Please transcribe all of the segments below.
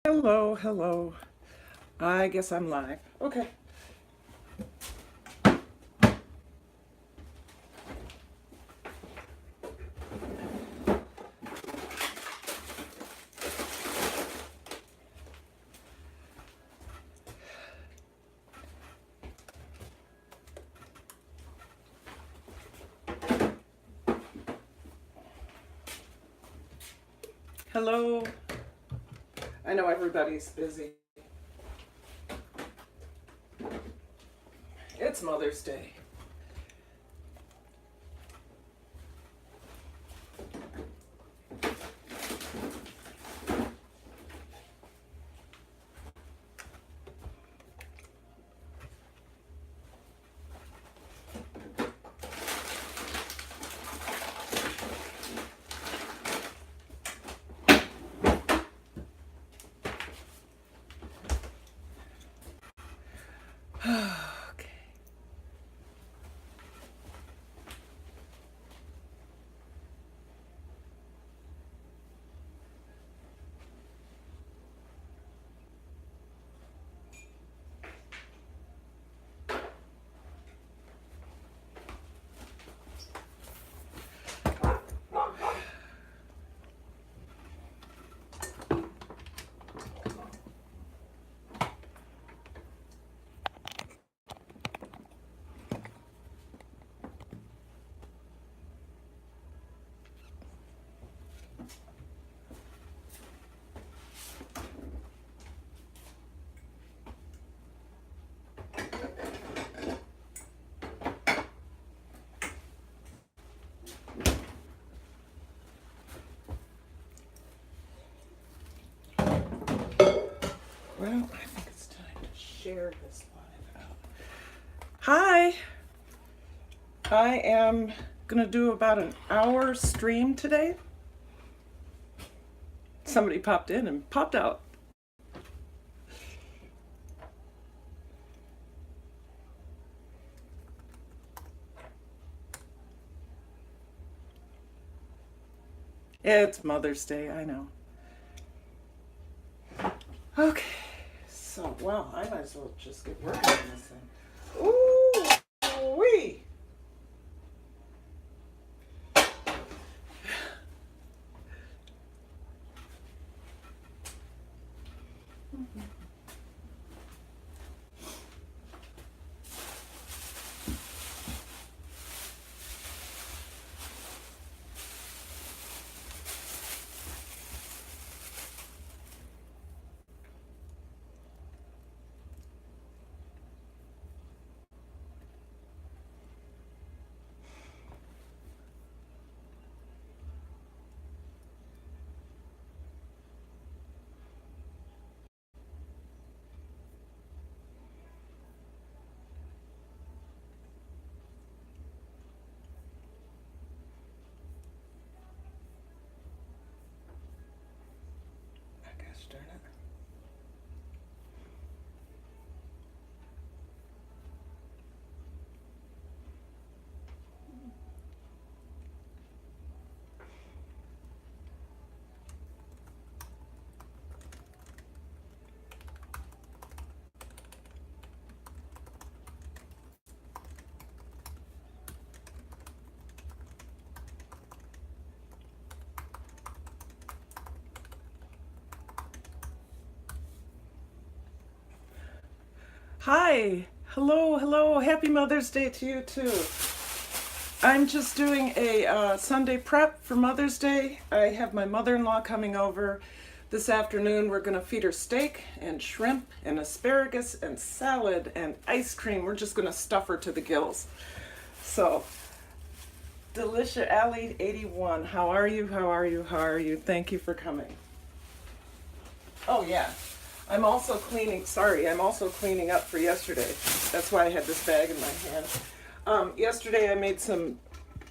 Hello, hello. I guess I'm live. Okay. Hello. I know everybody's busy. It's Mother's Day. Okay. Well, I think it's time to share this live out. Hi. I am going to do about an hour stream today. Somebody popped in and popped out. It's Mother's Day, I know. Okay, so, well, I might as well just get working on this thing. Ooh, wee! Gosh darn it. Hi, hello, hello, happy Mother's Day to you too. I'm just doing a Sunday prep for Mother's Day. I have my mother-in-law coming over this afternoon. We're gonna feed her steak and shrimp and asparagus and salad and ice cream. We're just gonna stuff her to the gills. So, Delicia Alley 81, how are you, how are you, how are you? Thank you for coming. Oh yeah. I'm also cleaning up for yesterday. That's why I had this bag in my hand. Yesterday I made some,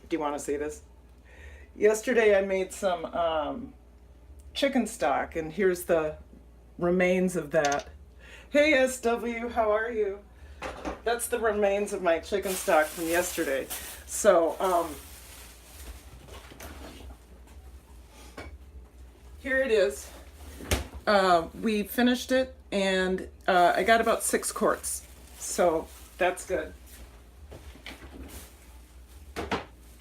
do you want to see this? Yesterday I made some chicken stock, and here's the remains of that. Hey SW, how are you? That's the remains of my chicken stock from yesterday. So, here it is. We finished it, and I got about 6 quarts, so that's good.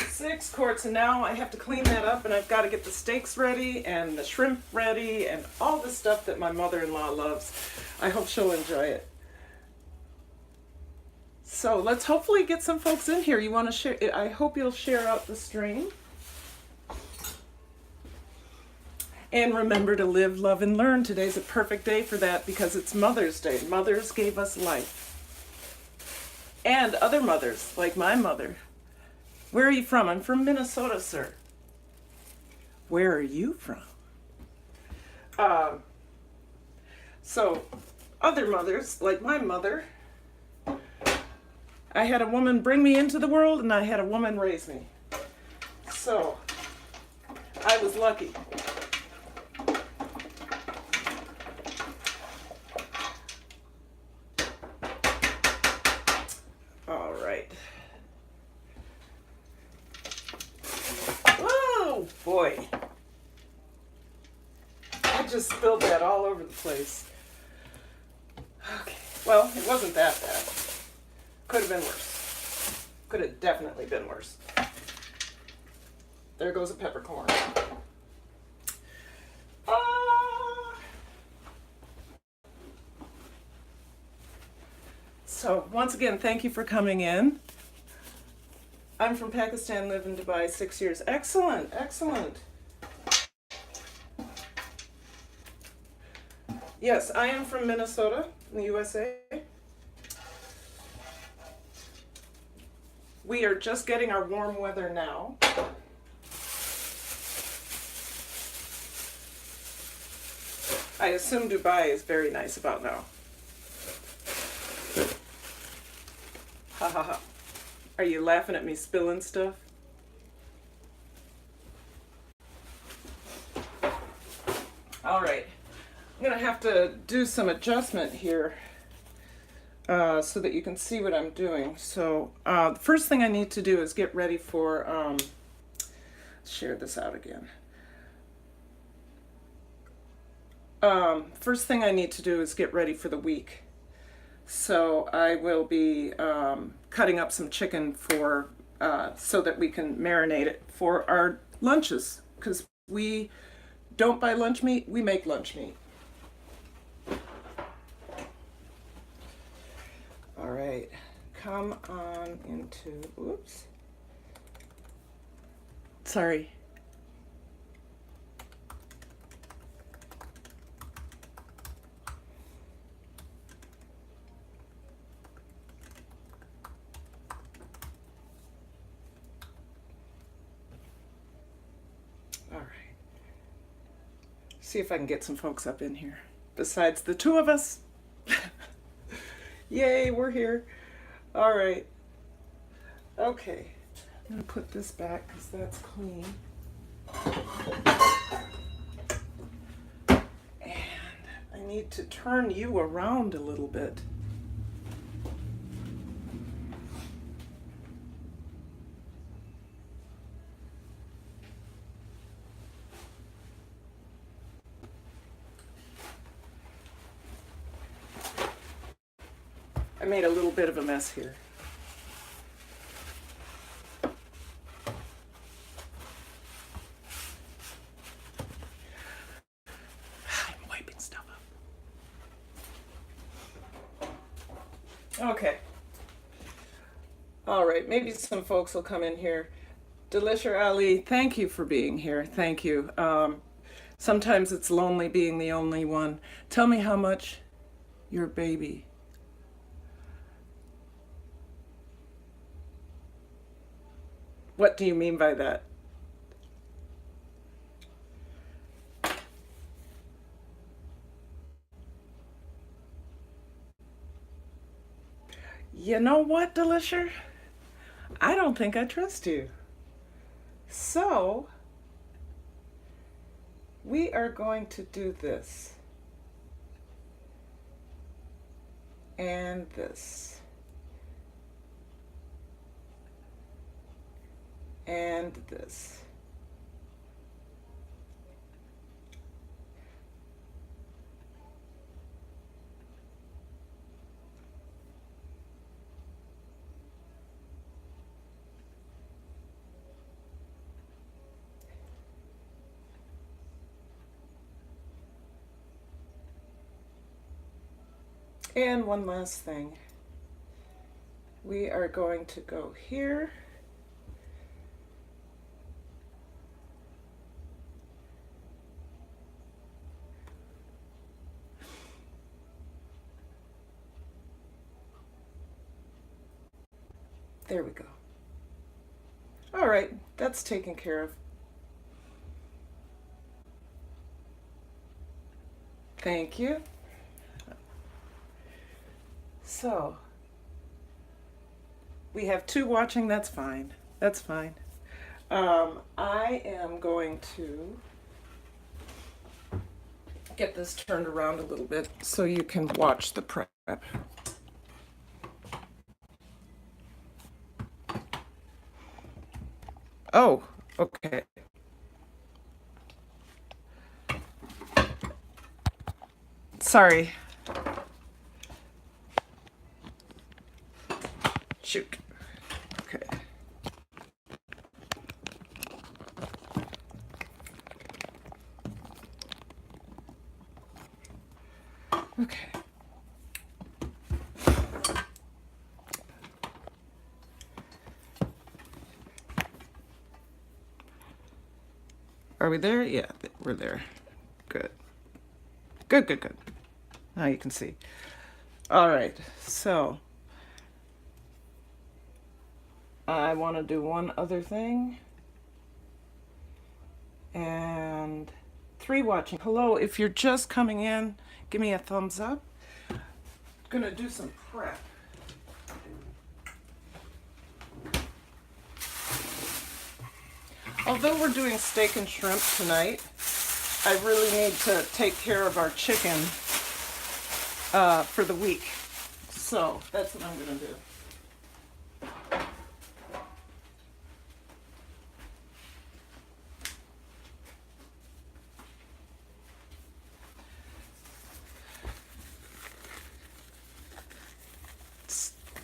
6 quarts, and now I have to clean that up, and I've got to get the steaks ready and the shrimp ready and all the stuff that my mother-in-law loves. I hope she'll enjoy it. So let's hopefully get some folks in here. You want to share? I hope you'll share out the stream. And remember to live, love, and learn. Today's a perfect day for that because it's Mother's Day. Mothers gave us life. And other mothers, like my mother. Where are you from? I'm from Minnesota, sir. Where are you from? So, other mothers, like my mother, I had a woman bring me into the world and I had a woman raise me. So, I was lucky. All right. Oh boy. I just spilled that all over the place. Okay. Well, it wasn't that bad. Could have been worse. Could have definitely been worse. There goes a peppercorn. So once again, thank you for coming in. I'm from Pakistan, live in Dubai 6 years. Excellent, excellent. Yes, I am from Minnesota in the USA. We are just getting our warm weather now. I assume Dubai is very nice about now. Ha ha ha. Are you laughing at me spilling stuff? All right. I'm going to have to do some adjustment here so that you can see what I'm doing. So the first thing I need to do is get ready for, share this out again. First thing I need to do is get ready for the week. So I will be cutting up some chicken for so that we can marinate it for our lunches, because we don't buy lunch meat, we make lunch meat. All right, come on into, oops, sorry. All right. See if I can get some folks up in here besides the two of us. Yay, we're here. All right. Okay. I'm going to put this back because that's clean. And I need to turn you around a little bit. I made a little bit of a mess here. I'm wiping stuff up. Okay. All right, maybe some folks will come in here. Delisha Ali, thank you for being here. Thank you. Sometimes it's lonely being the only one. Tell me how much your baby. What do you mean by that? You know what, Delisha? I don't think I trust you. So, we are going to do this. And this. And this. And one last thing. We are going to go here. There we go. All right, that's taken care of. Thank you. So, we have 2 watching, that's fine. That's fine. I am going to get this turned around a little bit so you can watch the prep. Oh, okay. Sorry. Shoot. Okay. Okay. Are we there? Yeah, we're there. Good. Good, good, good. Now you can see. All right, so I want to do one other thing. And 3 watching. Hello, if you're just coming in, give me a thumbs up. I'm gonna do some prep. Although we're doing steak and shrimp tonight, I really need to take care of our chicken for the week. So that's what I'm gonna do.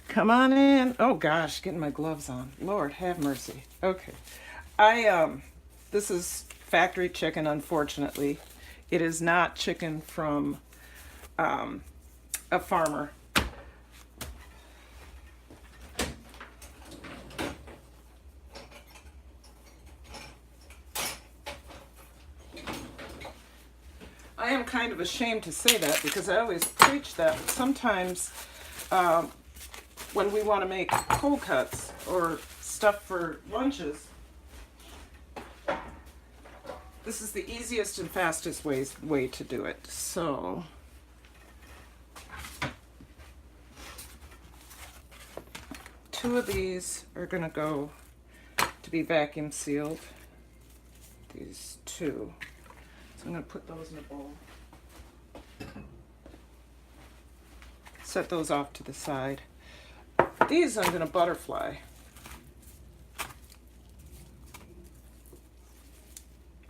Come on in. Oh gosh, getting my gloves on. Lord have mercy. Okay. This is factory chicken, unfortunately. It is not chicken from a farmer. I am kind of ashamed to say that because I always preach that, but sometimes when we want to make cold cuts or stuff for lunches, this is the easiest and fastest way to do it. So two of these are going to go to be vacuum sealed. These 2. So I'm going to put those in a bowl. Set those off to the side. These I'm going to butterfly.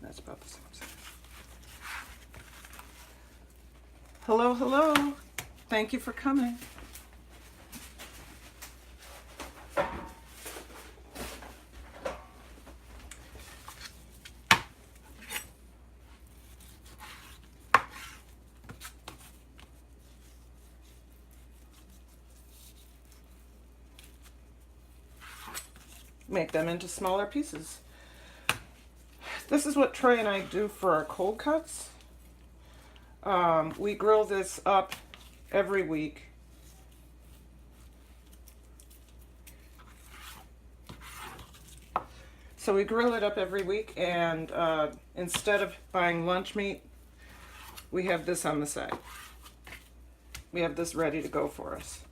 That's about the same size. Hello, hello. Thank you for coming. Make them into smaller pieces. This is what Troy and I do for our cold cuts. We grill this up every week. So we grill it up every week, and instead of buying lunch meat, we have this on the side. We have this ready to go for us.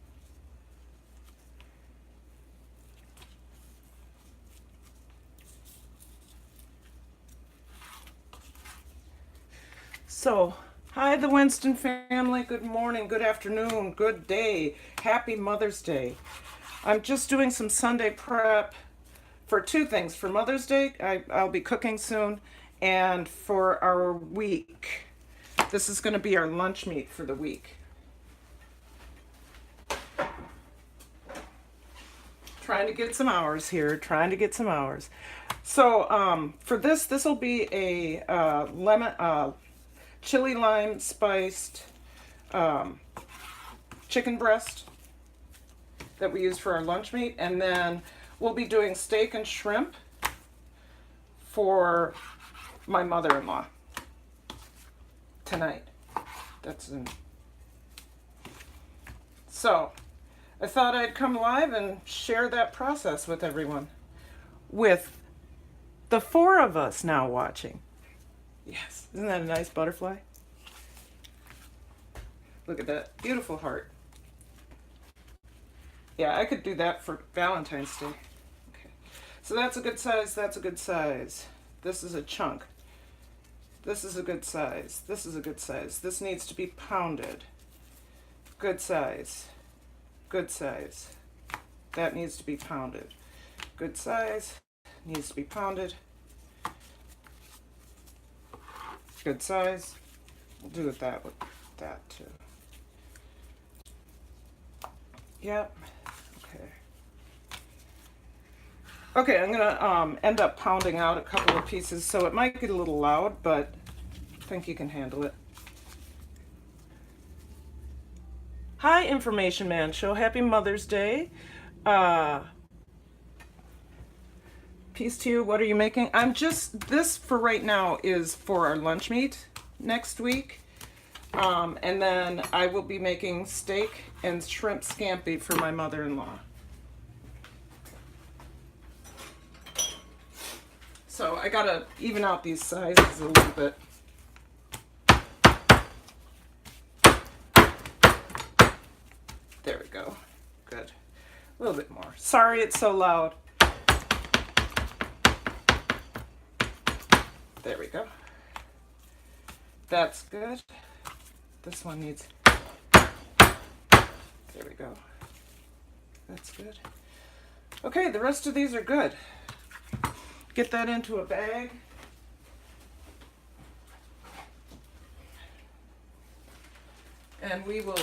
So, hi the Winston family, good morning, good afternoon, good day, happy Mother's Day. I'm just doing some Sunday prep for 2 things. For Mother's Day, I'll be cooking soon, and for our week. This is going to be our lunch meat for the week. Trying to get some hours here, trying to get some hours. So for this will be a lemon, chili lime spiced chicken breast that we use for our lunch meat, and then we'll be doing steak and shrimp for my mother-in-law tonight. So I thought I'd come live and share that process with everyone, with the 4 of us now watching. Yes, isn't that a nice butterfly? Look at that beautiful heart. Yeah, I could do that for Valentine's Day. Okay, so that's a good size, that's a good size. This is a chunk. This is a good size. This is a good size. This needs to be pounded. Good size. Good size. That needs to be pounded. Good size. Needs to be pounded. Good size. We'll do it that with that too. Yep. Okay. Okay, I'm gonna end up pounding out a couple of pieces, so it might get a little loud, but I think you can handle it. Hi, Information Man Show. Happy Mother's Day. Peace to you. What are you making? This for right now is for our lunch meat next week. And then I will be making steak and shrimp scampi for my mother-in-law. So I gotta even out these sizes a little bit. There we go. Good. A little bit more. Sorry it's so loud. There we go. That's good. This one needs... There we go. That's good. Okay, the rest of these are good. Get that into a bag. And we will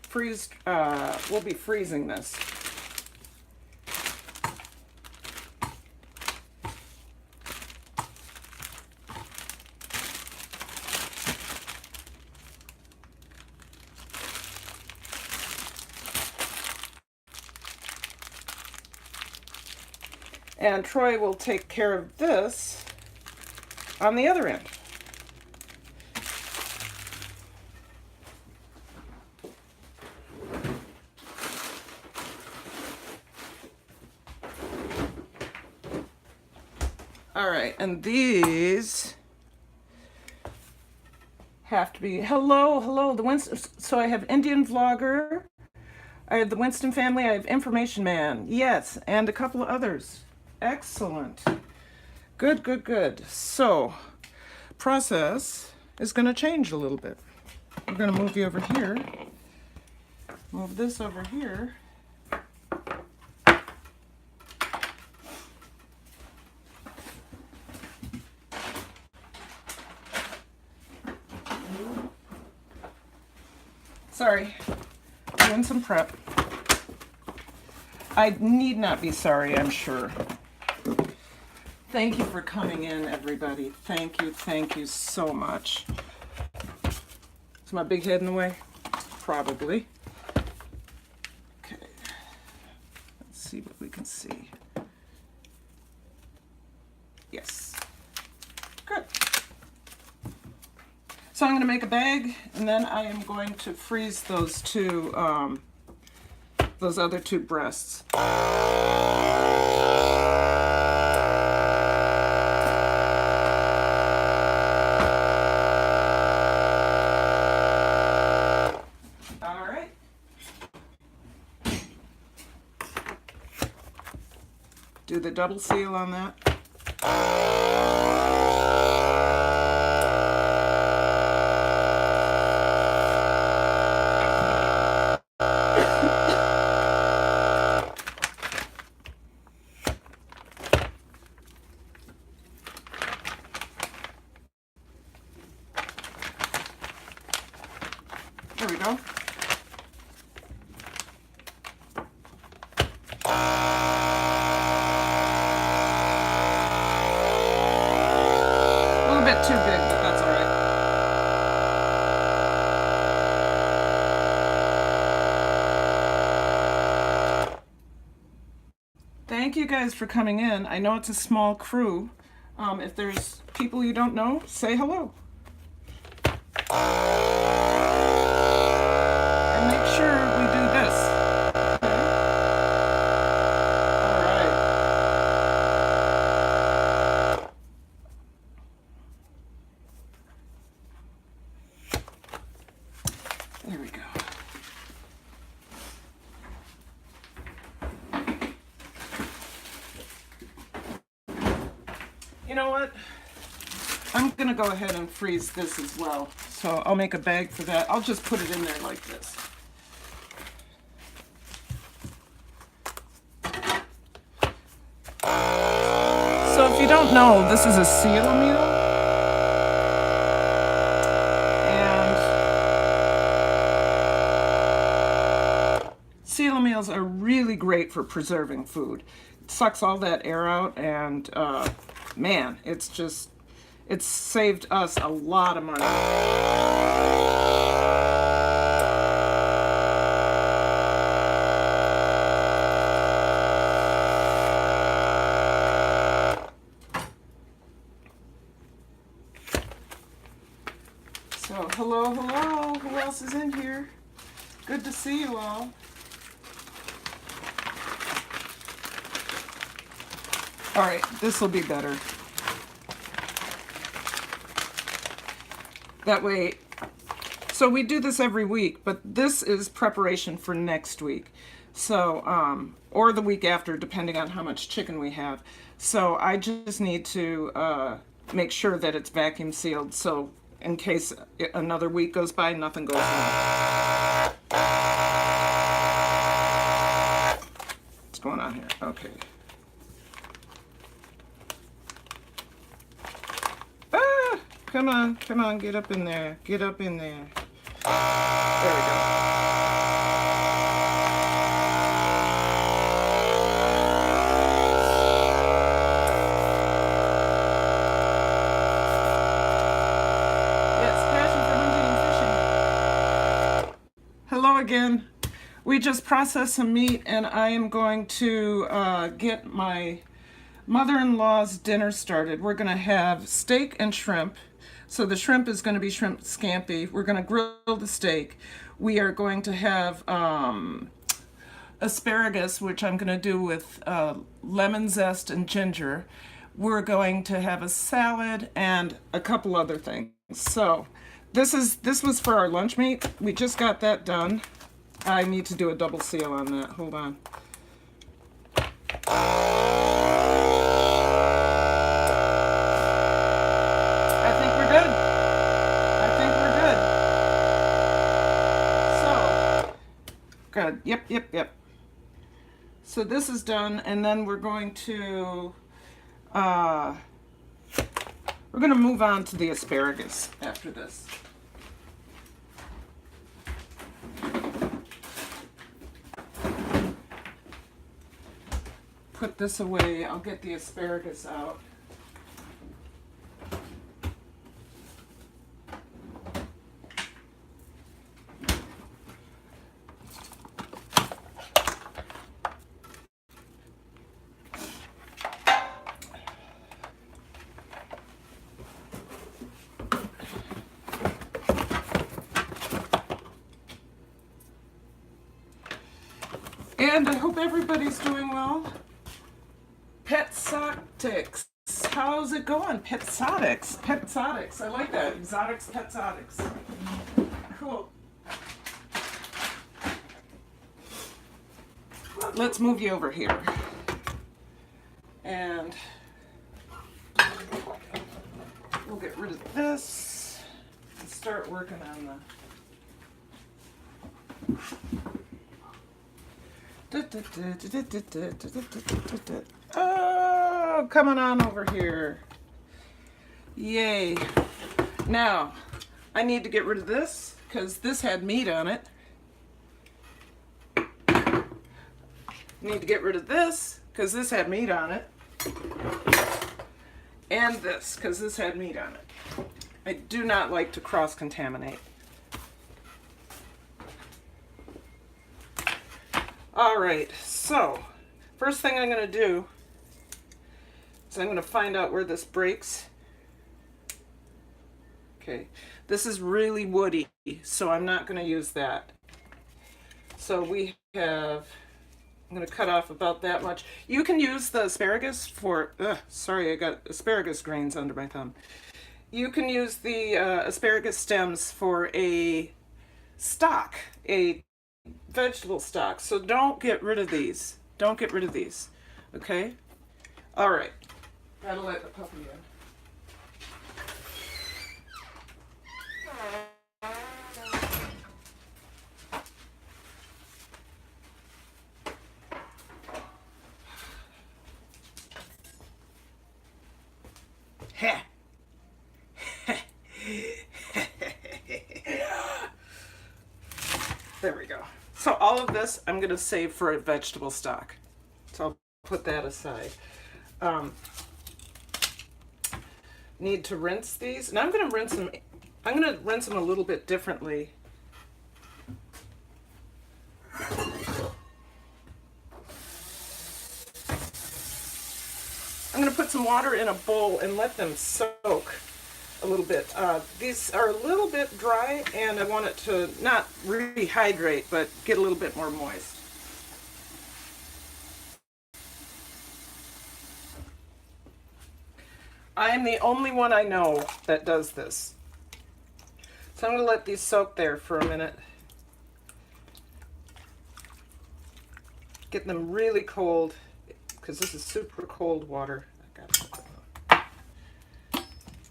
freeze, we'll be freezing this. And Troy will take care of this on the other end. All right, and these have to be, hello, the Winston, so I have Indian Vlogger, I have the Winston family, I have Information Man, yes, and a couple of others. Excellent. Good. So, process is going to change a little bit. We're going to move you over here. Move this over here. Sorry, doing some prep. I need not be sorry, I'm sure. Thank you for coming in, everybody. Thank you so much. Is my big head in the way? Probably. Okay. Let's see what we can see. Yes. Good. So I'm going to make a bag, and then I am going to freeze those other 2 breasts. Do the double seal on that. There we go. Too big, but that's all right. thank you guys for coming in. I know it's a small crew. If there's people you don't know, say hello. And make sure we do this. Okay? All right. There we go. You know what? I'm gonna go ahead and freeze this as well. So I'll make a bag for that. I'll just put it in there like this. So if you don't know, this is a seal meal. And seal meals are really great for preserving food. It sucks all that air out, and man, it's saved us a lot of money. So, hello, hello. Who else is in here? Good to see you all. All right, this will be better. That way, so we do this every week, but this is preparation for next week. So, or the week after, depending on how much chicken we have. So I just need to make sure that it's vacuum sealed, so in case another week goes by, nothing goes wrong. What's going on here? Okay. Come on, come on, get up in there. Get up in there. There we go. Yes, passion for hunting and fishing. Hello again. We just processed some meat, and I am going to get my mother-in-law's dinner started. We're going to have steak and shrimp. So the shrimp is going to be shrimp scampi. We're going to grill the steak. We are going to have asparagus, which I'm going to do with lemon zest and ginger. We're going to have a salad and a couple other things. So this was for our lunch meat. We just got that done. I need to do a double seal on that. Hold on. Good. Yep. So this is done, and then we're going to move on to the asparagus after this. Put this away. I'll get the asparagus out. And I hope everybody's doing well. Petsotics. How's it going? Petsotics. Petsotics. I like that. Exotics, Petsotics. Cool. Let's move you over here. And we'll get rid of this and start working on the... Oh, coming on over here. Yay. Now, I need to get rid of this because this had meat on it. Need to get rid of this because this had meat on it. And this because this had meat on it. I do not like to cross-contaminate. All right, so First thing I'm going to do is I'm going to find out where this breaks. Okay, this is really woody, so I'm not going to use that. So we have, I'm going to cut off about that much. You can use the asparagus for, sorry, I got asparagus grains under my thumb. You can use the asparagus stems for a stock, a vegetable stock. So don't get rid of these. Don't get rid of these. Okay? All right. Gotta let the puppy in. Ha! There we go. So all of this I'm going to save for a vegetable stock. So I'll put that aside. Need to rinse these, and I'm going to rinse them. I'm going to rinse them a little bit differently. I'm going to put some water in a bowl and let them soak a little bit. These are a little bit dry, and I want it to not rehydrate, but get a little bit more moist. I am the only one I know that does this. So I'm going to let these soak there for a minute. Get them really cold, because this is super cold water. I got it.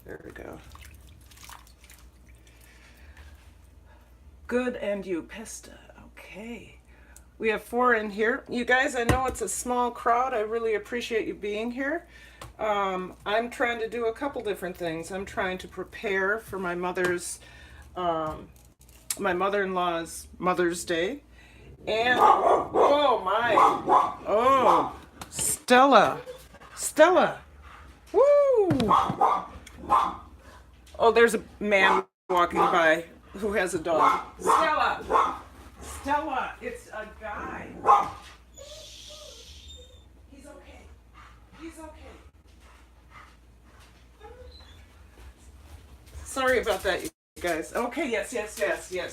There we go. Good, and you, Pesta. Okay. We have 4 in here. You guys, I know it's a small crowd. I really appreciate you being here. I'm trying to do a couple different things. I'm trying to prepare for my mother's, my mother-in-law's Mother's Day. And, oh my, oh, Stella, woo! Oh, there's a man walking by who has a dog. Stella, it's a guy. He's okay. Sorry about that, you guys. Okay, yes,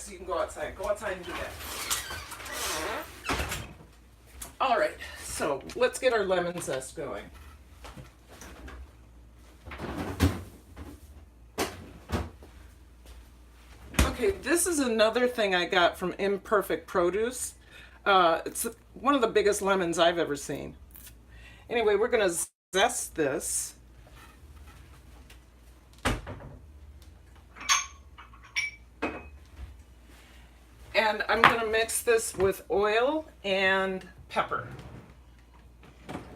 you can go outside. Go outside and do that. All right, so let's get our lemon zest going. Okay, this is another thing I got from Imperfect Produce. It's one of the biggest lemons I've ever seen. Anyway, we're gonna zest this. And I'm gonna mix this with oil and pepper.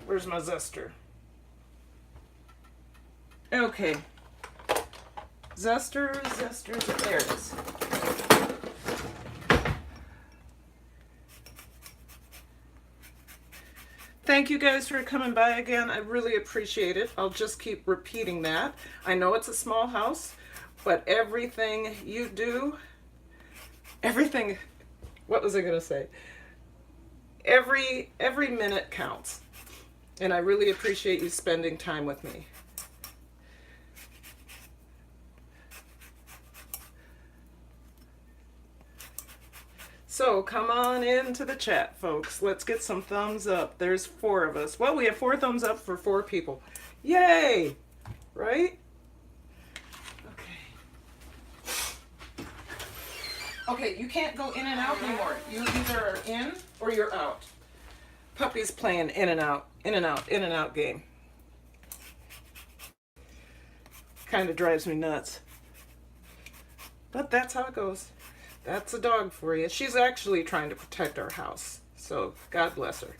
Where's my zester? Okay. Zester, there it is. Thank you guys for coming by again. I really appreciate it. I'll just keep repeating that. I know it's a small house, but everything you do, everything, what was I gonna say? Every minute counts. And I really appreciate you spending time with me. So come on into the chat, folks. Let's get some thumbs up. There's 4 of us. Well, we have 4 thumbs up for 4 people. Yay! Right? Okay. Okay, you can't go in and out anymore. You either are in or you're out. Puppy's playing in and out game. Kind of drives me nuts. But that's how it goes. That's a dog for you. She's actually trying to protect our house. So God bless her.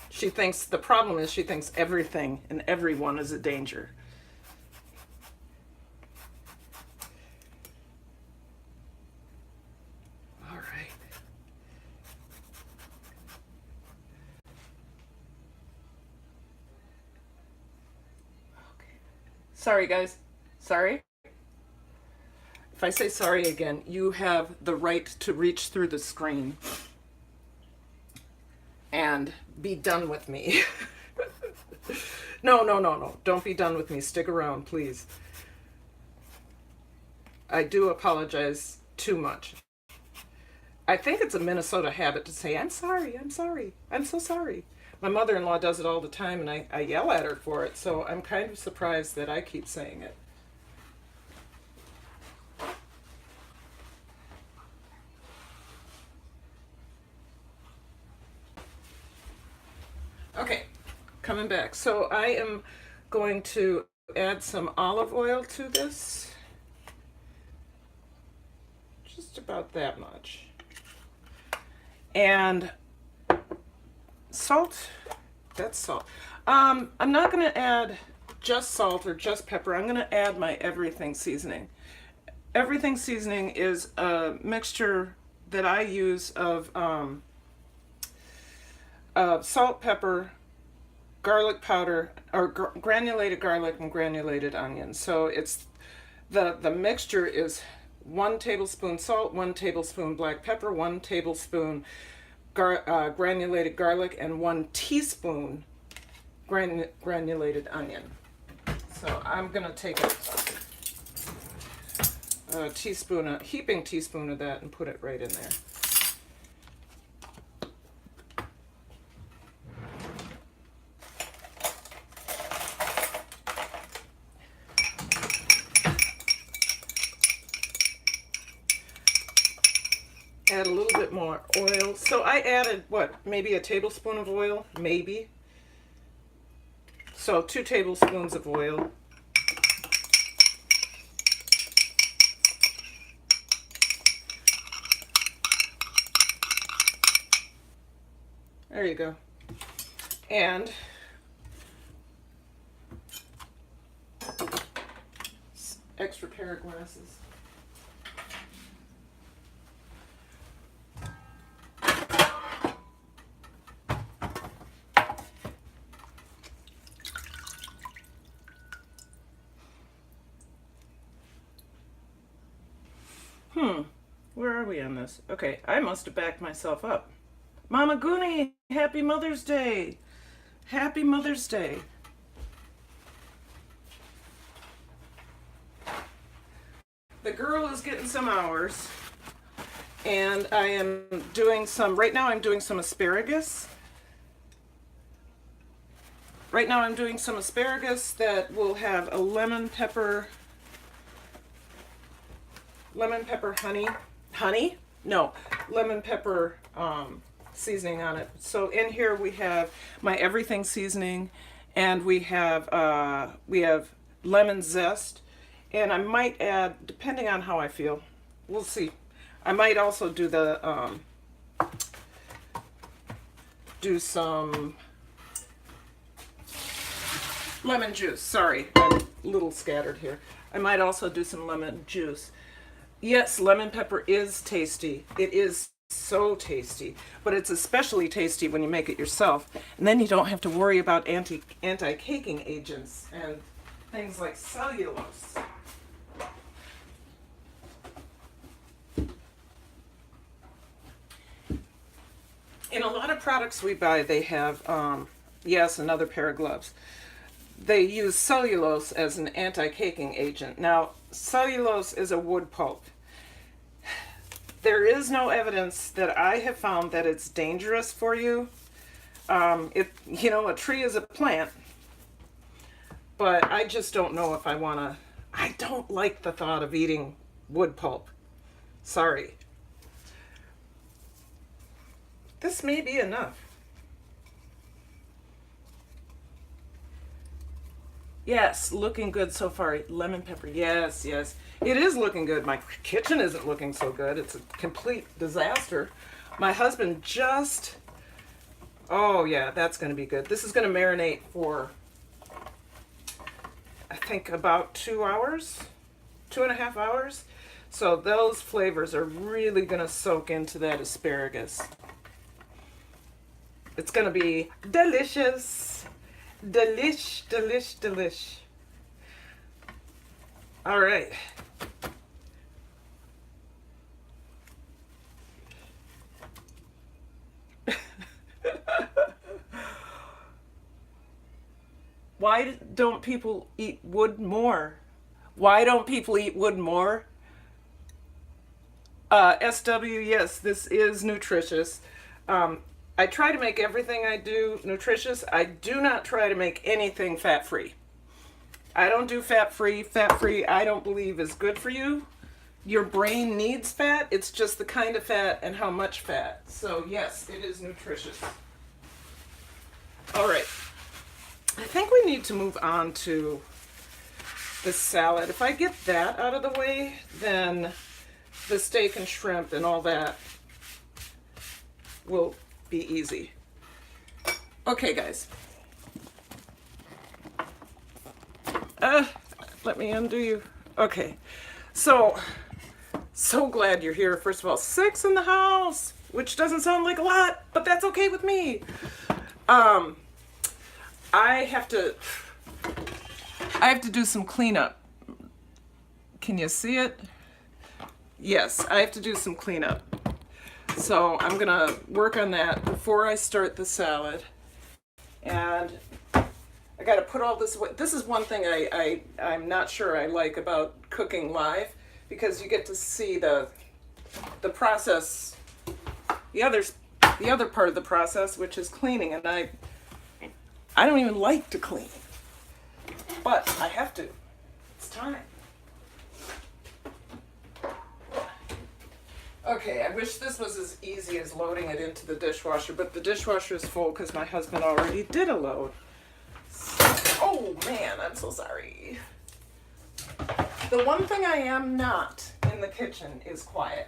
She thinks, the problem is she thinks everything and everyone is a danger. All right. Okay. Sorry, guys. Sorry. If I say sorry again, you have the right to reach through the screen. and be done with me. No, no, no, no. Don't be done with me. Stick around, please. I do apologize too much. I think it's a Minnesota habit to say, I'm sorry, I'm sorry, I'm so sorry. My mother-in-law does it all the time, and I yell at her for it, so I'm kind of surprised that I keep saying it. Okay, coming back. So I am going to add some olive oil to this. Just about that much. And salt, that's salt. I'm not gonna add just salt or just pepper. I'm gonna add my everything seasoning. Everything seasoning is a mixture that I use of salt, pepper, garlic powder, or granulated garlic and granulated onion. So it's the mixture is 1 tablespoon salt, 1 tablespoon black pepper, 1 tablespoon granulated garlic, and 1 teaspoon granulated onion. So I'm gonna take a teaspoon, a heaping teaspoon of that, and put it right in there. Add a little bit more oil. So I added, what, maybe a tablespoon of oil? Maybe. So 2 tablespoons of oil. There you go. And extra pair of glasses. Where are we on this? Okay, I must have backed myself up. Mama Goonie, happy Mother's Day. Happy Mother's Day. The girl is getting some hours, and I am doing some, right now I'm doing some asparagus. Right now I'm doing some asparagus that will have a lemon pepper lemon pepper seasoning on it. So in here we have my everything seasoning, and we have lemon zest, and I might add, depending on how I feel, we'll see. I might also do do some lemon juice. Sorry, I'm a little scattered here. I might also do some lemon juice. Yes, lemon pepper is tasty. It is so tasty, but it's especially tasty when you make it yourself. And then you don't have to worry about anti-caking agents and things like cellulose. In a lot of products we buy, they have, yes, another pair of gloves. They use cellulose as an anti-caking agent. Now, cellulose is a wood pulp. There is no evidence that I have found that it's dangerous for you. You know, a tree is a plant, but I just don't know if I want to. I don't like the thought of eating wood pulp. Sorry. This may be enough. Yes, looking good so far. Lemon pepper, yes, yes. It is looking good. My kitchen isn't looking so good. It's a complete disaster. My husband just, oh yeah, that's gonna be good. This is gonna marinate for, I think about 2 hours, 2.5 hours. So those flavors are really gonna soak into that asparagus. It's gonna be delicious. Delish, delish, delish. All right. Why don't people eat wood more? Why don't people eat wood more? SW, yes, this is nutritious. I try to make everything I do nutritious. I do not try to make anything fat-free. I don't do fat-free. Fat-free, I don't believe is good for you. Your brain needs fat. It's just the kind of fat and how much fat. So yes, it is nutritious. All right. I think we need to move on to the salad. If I get that out of the way, then the steak and shrimp and all that will be easy. Okay, guys. Let me undo you. Okay. So glad you're here. First of all, 6 in the house, which doesn't sound like a lot, but that's okay with me. I have to do some cleanup. Can you see it? Yes, I have to do some cleanup. So I'm gonna work on that before I start the salad. And I gotta put all this away. This is one thing I'm not sure I like about cooking live, because you get to see the process, the other part of the process, which is cleaning, and I don't even like to clean, but I have to. It's time. Okay, I wish this was as easy as loading it into the dishwasher, but the dishwasher is full because my husband already did a load. Oh man, I'm so sorry. The one thing I am not in the kitchen is quiet.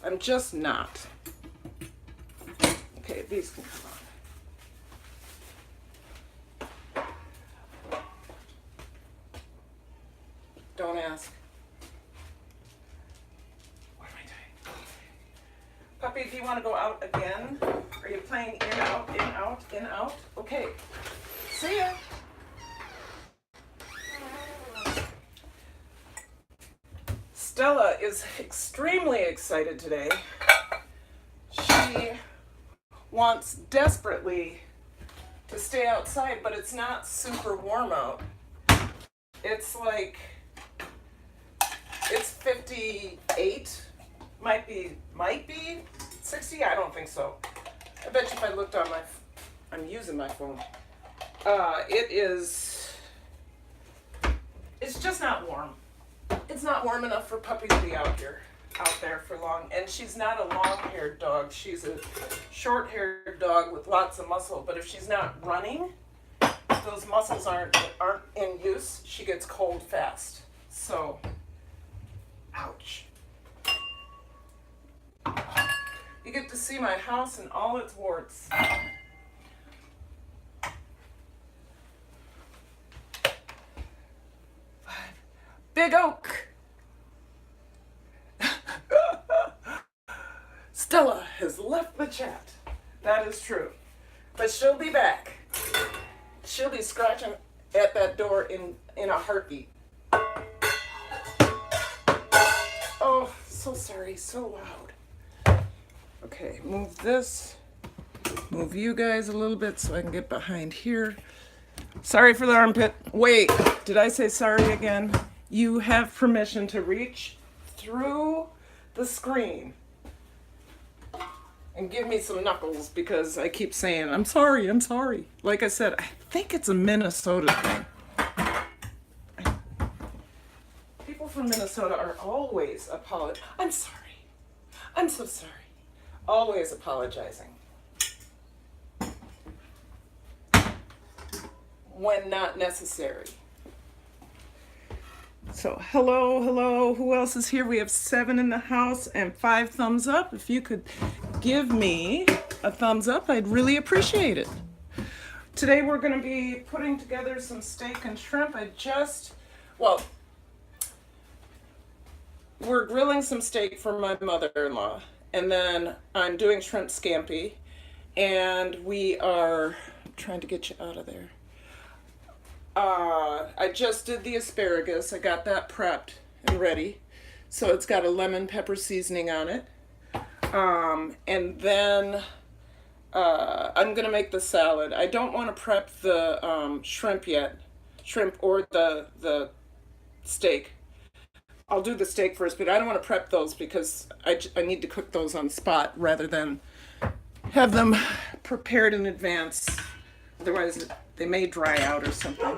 I'm just not. Okay, these can come on. Don't ask. What am I doing? Puppy, do you want to go out again? Are you playing in, out, in, out, in, out? Okay. See ya. Stella is extremely excited today. She wants desperately to stay outside, but it's not super warm out. It's like, it's 58, might be 60, I don't think so. I bet you if I looked on I'm using my phone. It's just not warm. It's not warm enough for Puppy to be out there for long. And she's not a long-haired dog. She's a short-haired dog with lots of muscle. But if she's not running, those muscles aren't in use, she gets cold fast. So, ouch. You get to see my house and all its warts. Big Oak. Stella has left the chat. That is true. But she'll be back. She'll be scratching at that door in a heartbeat. Oh, so sorry, so loud. Okay, move this. Move you guys a little bit so I can get behind here. Sorry for the armpit. Wait, did I say sorry again? You have permission to reach through the screen and give me some knuckles because I keep saying, I'm sorry, I'm sorry. Like I said, I think it's a Minnesota thing. People from Minnesota are always I'm sorry. I'm so sorry. Always apologizing. When not necessary. So hello, who else is here? We have 7 in the house and 5 thumbs up. If you could give me a thumbs up, I'd really appreciate it. Today we're going to be putting together some steak and shrimp. We're grilling some steak for my mother-in-law, and then I'm doing shrimp scampi, and we are trying to get you out of there. I just did the asparagus. I got that prepped and ready. So it's got a lemon pepper seasoning on it. And then I'm gonna make the salad. I don't want to prep the shrimp yet, shrimp or the steak. I'll do the steak first, but I don't want to prep those because I need to cook those on the spot rather than have them prepared in advance. Otherwise, they may dry out or something.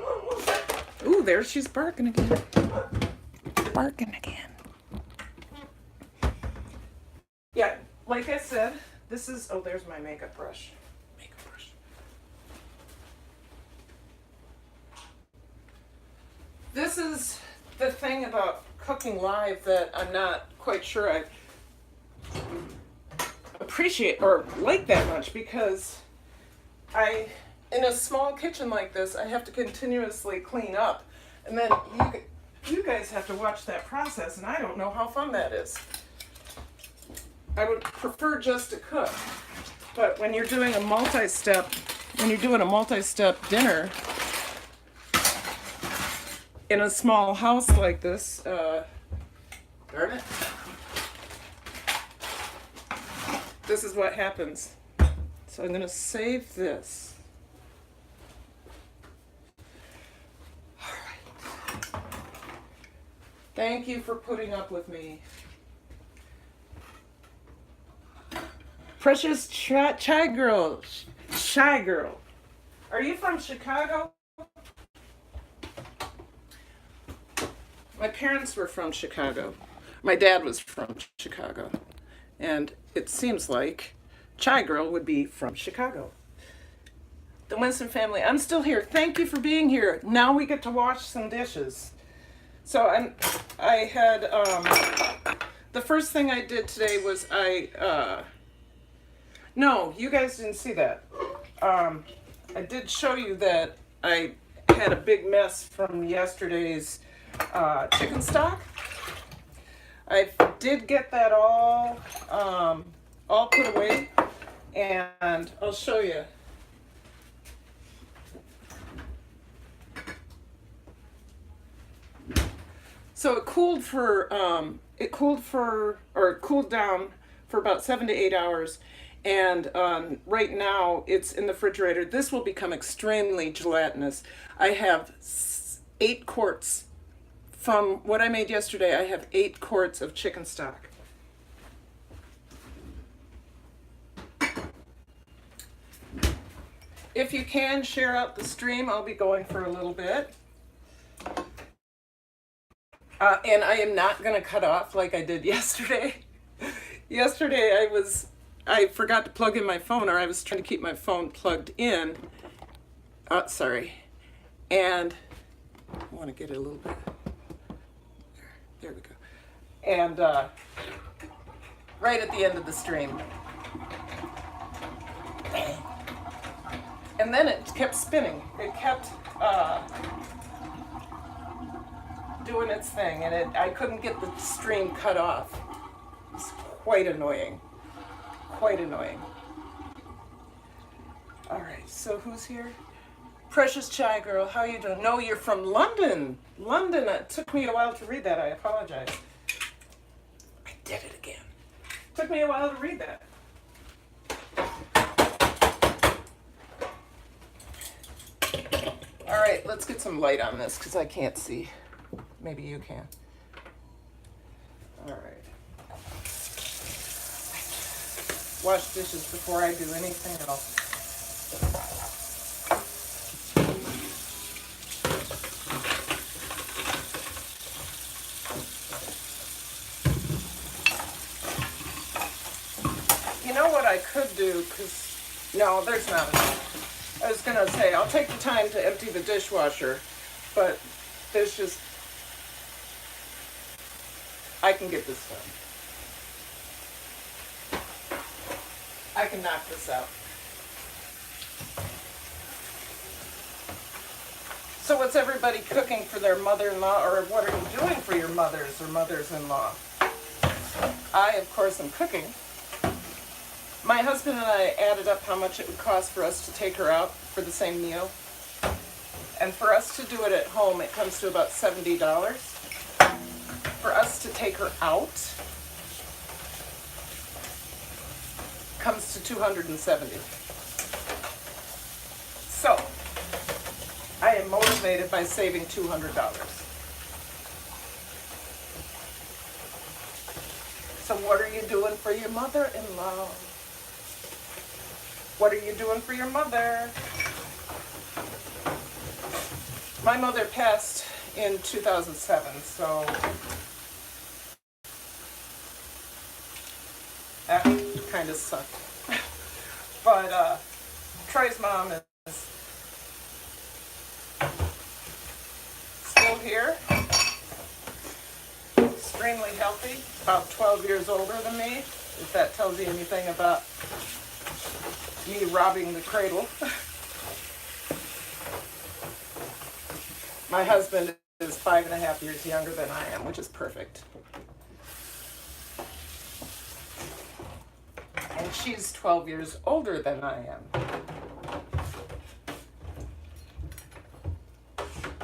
Ooh, there she's barking again. Barking again. Yeah, like I said, this is, oh, there's my makeup brush. Makeup brush. This is the thing about cooking live that I'm not quite sure I appreciate or like that much, because in a small kitchen like this, I have to continuously clean up, and then you guys have to watch that process, and I don't know how fun that is. I would prefer just to cook, but when you're doing a multi-step dinner in a small house like this, darn it, this is what happens. So I'm going to save this. All right. Thank you for putting up with me. Precious Shy Girl. Shy Girl. Are you from Chicago? My parents were from Chicago. My dad was from Chicago. And it seems like Shy Girl would be from Chicago. The Winston family, I'm still here. Thank you for being here. Now we get to wash some dishes. So I had, the first thing I did today was no, you guys didn't see that. I did show you that I had a big mess from yesterday's chicken stock. I did get that all put away, and I'll show you. So it cooled down for about 7 to 8 hours. And right now it's in the refrigerator. This will become extremely gelatinous. I have 8 quarts from what I made yesterday. I have 8 quarts of chicken stock. If you can share out the stream, I'll be going for a little bit. And I am not going to cut off like I did yesterday. Yesterday I forgot to plug in my phone, or I was trying to keep my phone plugged in. Sorry. And I want to get it a little bit. There we go. And right at the end of the stream. And then it kept spinning. It kept doing its thing, and I couldn't get the stream cut off. It's quite annoying. Quite annoying. All right, so who's here? Precious Shy Girl, how you doing? No, you're from London. London. It took me a while to read that. I apologize. I did it again. Took me a while to read that. All right, let's get some light on this because I can't see. Maybe you can. All right. Wash dishes before I do anything else. You know what I could do, because, no, there's not enough. I was going to say, I'll take the time to empty the dishwasher, but there's just, I can get this done. I can knock this out. So what's everybody cooking for their mother-in-law, or what are you doing for your mothers or mothers-in-law? I, of course, am cooking. My husband and I added up how much it would cost for us to take her out for the same meal. And for us to do it at home, it comes to about $70. For us to take her out, comes to $270. So, I am motivated by saving $200. So what are you doing for your mother-in-law? What are you doing for your mother? My mother passed in 2007, so that kind of sucked. But Troy's mom is still here, extremely healthy, about 12 years older than me, if that tells you anything about me robbing the cradle. My husband is 5.5 years younger than I am, which is perfect. And she's 12 years older than I am.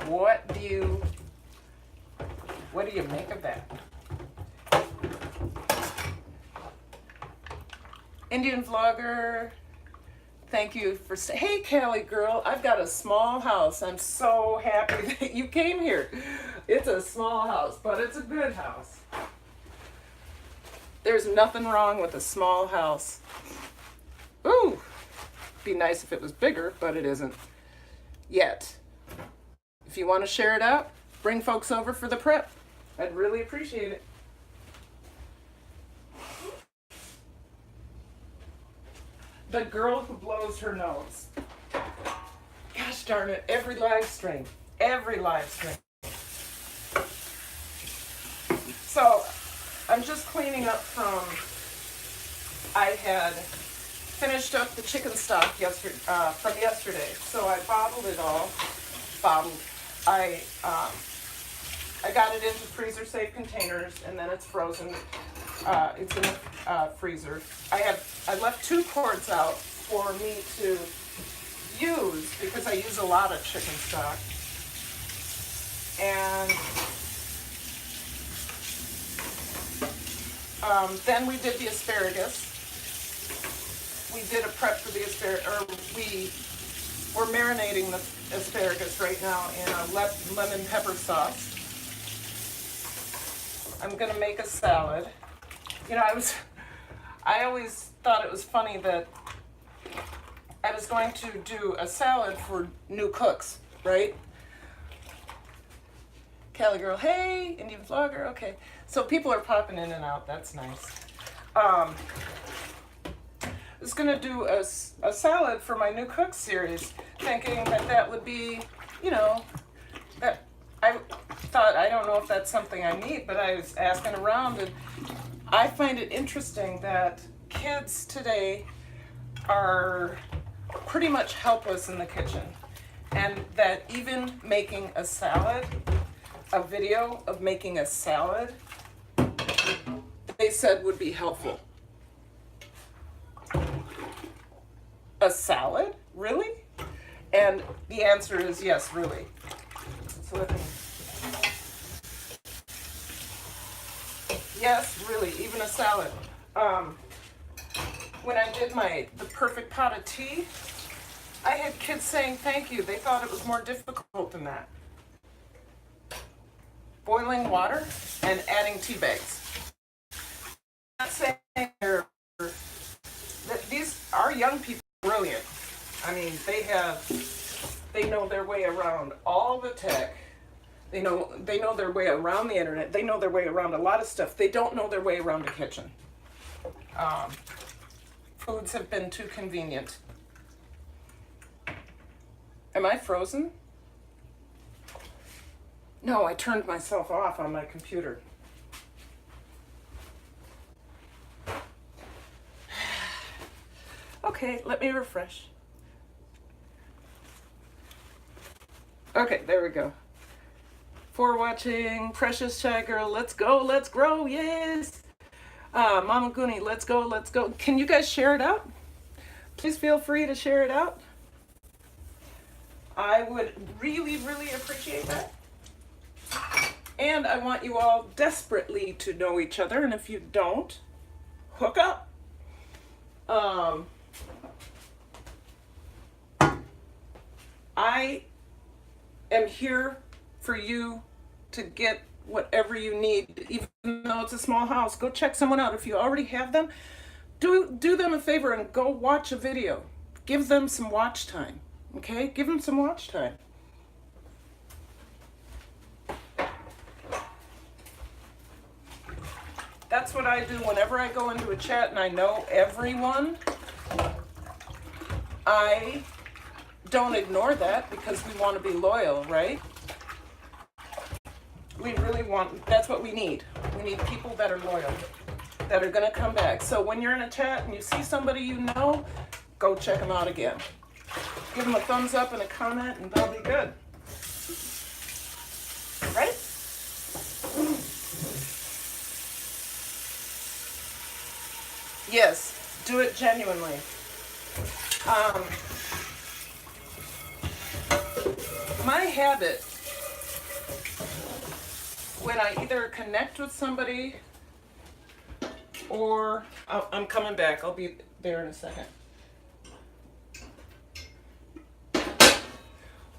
What do you make of that? Indian vlogger, thank you for hey Callie girl, I've got a small house. I'm so happy that you came here. It's a small house, but it's a good house. There's nothing wrong with a small house. Ooh, be nice if it was bigger, but it isn't yet. If you want to share it out, bring folks over for the prep. I'd really appreciate it. The girl who blows her nose. Gosh darn it, every live stream. So, I'm just cleaning up from, I had finished up the chicken stock from yesterday. So I bottled it all. I got it into freezer safe containers, and then it's frozen. It's in the freezer. I left 2 quarts out for me to use because I use a lot of chicken stock. And then we did the asparagus. We did a prep for the asparagus, or we're marinating the asparagus right now in a lemon pepper sauce. I'm gonna make a salad. You know, I always thought it was funny that I was going to do a salad for new cooks, right? Callie girl, hey, Indian vlogger, okay. So people are popping in and out, that's nice. I was gonna do a salad for my new cook series, thinking that would be, you know, that I thought, I don't know if that's something I need, but I was asking around, and I find it interesting that kids today are pretty much helpless in the kitchen, and that even making a salad, a video of making a salad, they said would be helpful. A salad? Really? And the answer is yes, really. So let me... Yes, really, even a salad. When I did the perfect pot of tea, I had kids saying thank you. They thought it was more difficult than that. Boiling water and adding tea bags. I'm not saying that our young people are brilliant. I mean, they know their way around all the tech. They know their way around the internet. They know their way around a lot of stuff. They don't know their way around the kitchen. Foods have been too convenient. Am I frozen? No, I turned myself off on my computer. Okay, let me refresh. Okay, there we go. For watching, Precious Shy Girl, let's go, let's grow, yes! Mama Goonie, let's go, let's go. Can you guys share it out? Please feel free to share it out. I would really, really appreciate that. And I want you all desperately to know each other, and if you don't, hook up. I am here for you to get whatever you need, even though it's a small house. Go check someone out. If you already have them, do them a favor and go watch a video. Give them some watch time, okay? Give them some watch time. That's what I do whenever I go into a chat and I know everyone. I don't ignore that because we want to be loyal, right? We really want, that's what we need. We need people that are loyal, that are going to come back. So when you're in a chat and you see somebody you know, go check them out again. Give them a thumbs up and a comment and they'll be good. Right? Yes, do it genuinely. My habit, when I either connect with somebody or I'm coming back, I'll be there in a second.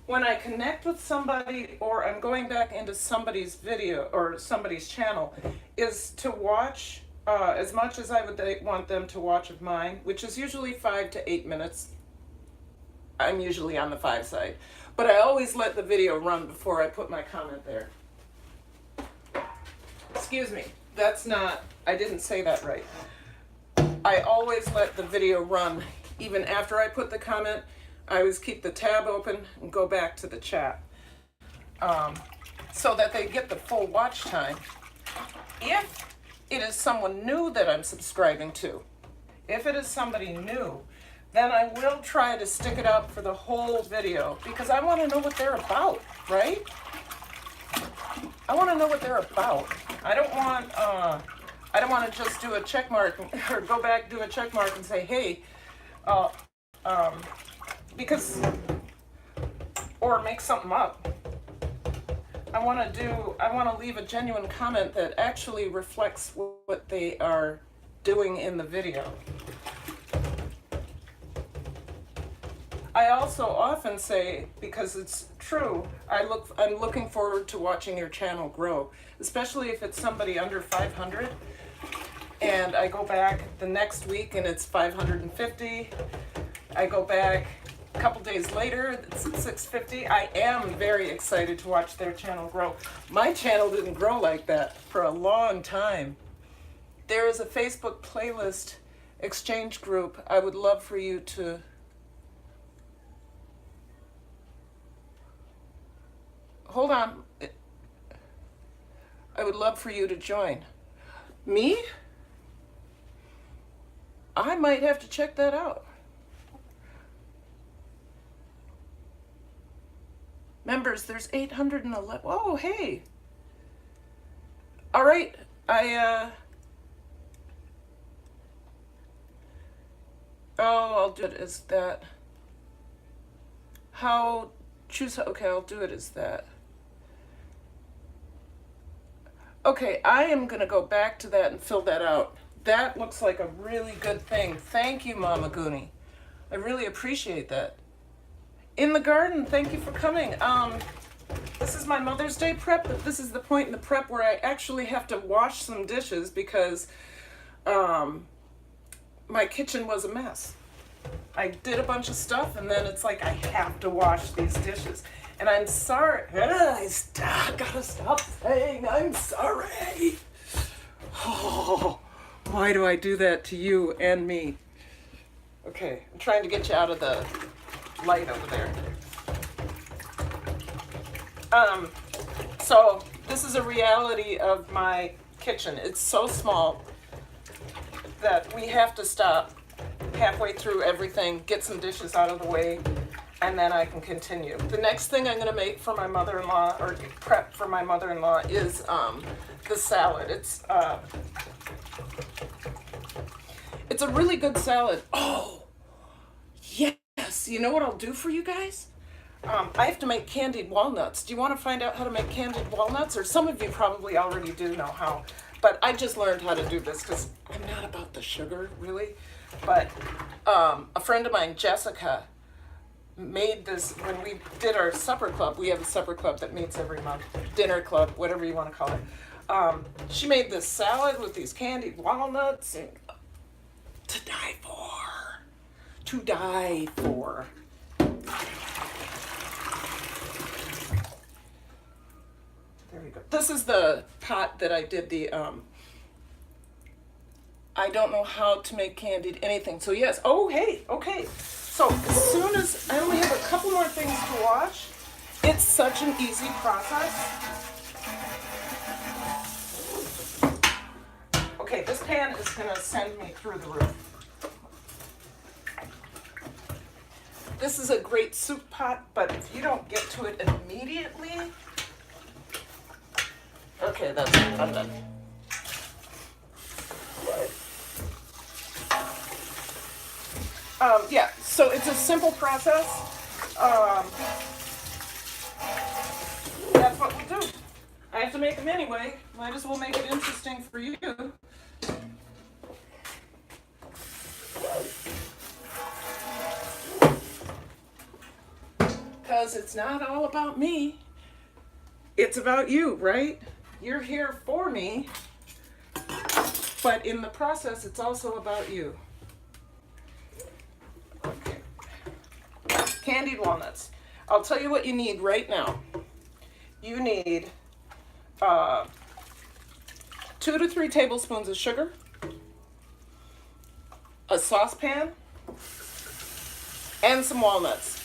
When I connect with somebody or I'm going back into somebody's video or somebody's channel, is to watch as much as I would want them to watch of mine, which is usually 5 to 8 minutes. I'm usually on the 5 side. But I always let the video run before I put my comment there. Excuse me, that's not, I didn't say that right. I always let the video run even after I put the comment. I always keep the tab open and go back to the chat so that they get the full watch time. If it is someone new that I'm subscribing to, if it is somebody new, then I will try to stick it up for the whole video because I want to know what they're about, right? I want to know what they're about. I don't want to just do a check mark or go back, do a check mark and say, hey, because, or make something up. I want to leave a genuine comment that actually reflects what they are doing in the video. I also often say, because it's true, I'm looking forward to watching your channel grow, especially if it's somebody under 500, and I go back the next week and it's 550. I go back a couple days later, it's at 650. I am very excited to watch their channel grow. My channel didn't grow like that for a long time. There is a Facebook playlist exchange group. I would love for you to hold on. I would love for you to join. Me? I might have to check that out. Members, there's 811. Oh, hey. All right. I'll do it as that. Okay, I'll do it as that. Okay, I am going to go back to that and fill that out. That looks like a really good thing. Thank you, Mama Goonie. I really appreciate that. In the garden, thank you for coming. This is my Mother's Day prep, but this is the point in the prep where I actually have to wash some dishes because my kitchen was a mess. I did a bunch of stuff and then it's like I have to wash these dishes. And I'm sorry. I gotta stop saying I'm sorry. Oh, why do I do that to you and me? Okay, I'm trying to get you out of the light over there. So this is a reality of my kitchen. It's so small that we have to stop halfway through everything, get some dishes out of the way, and then I can continue. The next thing I'm going to make for my mother-in-law, or prep for my mother-in-law, is the salad. It's a really good salad. Oh, yes. You know what I'll do for you guys? I have to make candied walnuts. Do you want to find out how to make candied walnuts? Or some of you probably already do know how. But I just learned how to do this because I'm not about the sugar, really. But a friend of mine, Jessica, made this when we did our supper club. We have a supper club that meets every month, dinner club, whatever you want to call it. She made this salad with these candied walnuts, and to die for. To die for. There we go. This is the pot that I did the, I don't know how to make candied anything. So yes, oh hey, okay. So as soon as, I only have a couple more things to wash. It's such an easy process. Okay, this pan is gonna send me through the roof. This is a great soup pot, but if you don't get to it immediately, okay, that's it, I'm done. Yeah, so it's a simple process. That's what we'll do. I have to make them anyway. Might as well make it interesting for you. Because it's not all about me. It's about you, right? You're here for me. But in the process, it's also about you. Okay. Candied walnuts. I'll tell you what you need right now. You need 2 to 3 tablespoons of sugar, a saucepan, and some walnuts.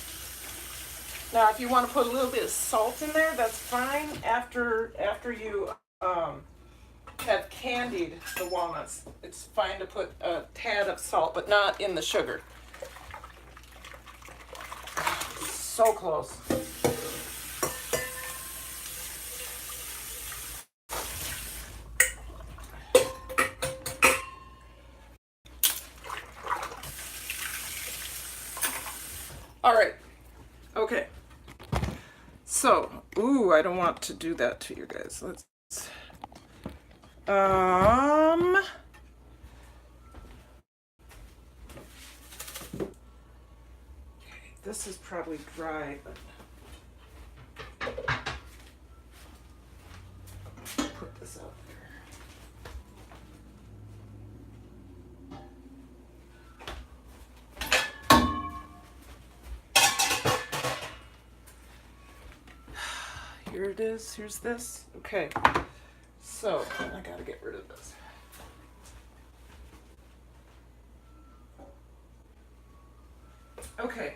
Now, if you want to put a little bit of salt in there, that's fine after you have candied the walnuts. It's fine to put a tad of salt, but not in the sugar. So close. All right. Okay. So, ooh, I don't want to do that to you guys. Let's okay, this is probably dry, but put this out there. Here it is. Here's this. Okay. So, I gotta get rid of this. Okay.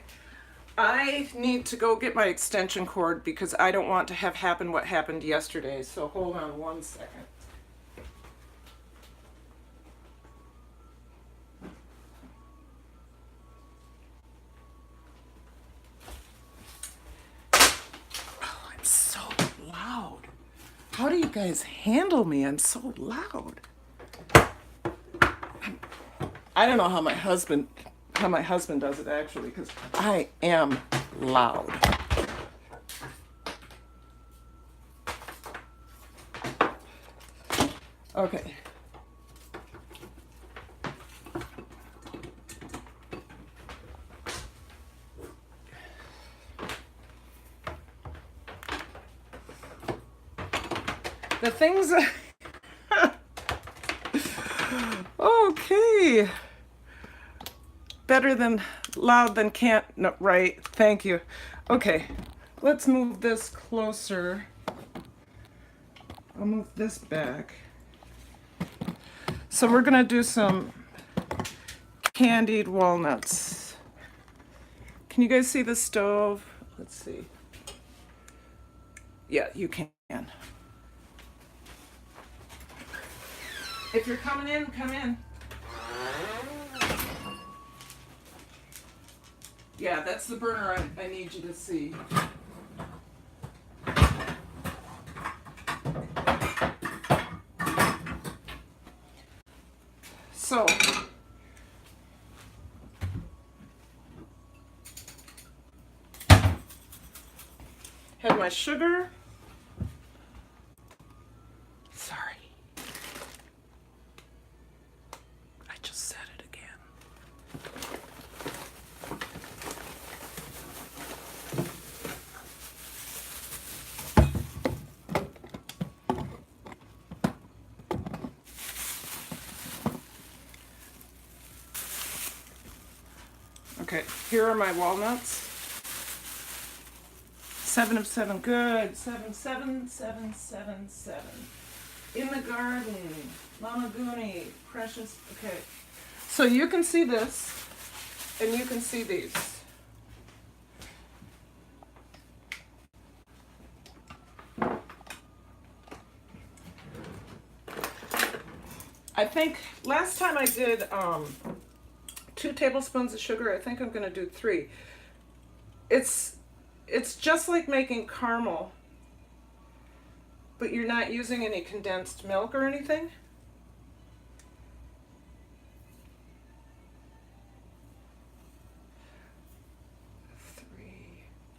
I need to go get my extension cord because I don't want to have happen what happened yesterday. So hold on one second. Oh, I'm so loud. How do you guys handle me? I'm so loud. I don't know how my husband does it actually, because I am loud. Okay. The things okay. Better than loud than can't, no, right, thank you. Okay, let's move this closer. I'll move this back. So we're gonna do some candied walnuts. Can you guys see the stove? Let's see. Yeah, you can. If you're coming in, come in. Yeah, that's the burner I need you to see. So, have my sugar. Sorry. I just said it again. Okay, here are my walnuts. 7 of 7, good. 7, 7, 7, 7, 7. In the garden, Mama Goonie, precious, okay. So you can see this, and you can see these. I think last time I did 2 tablespoons of sugar. I think I'm going to do 3. It's just like making caramel, but you're not using any condensed milk or anything.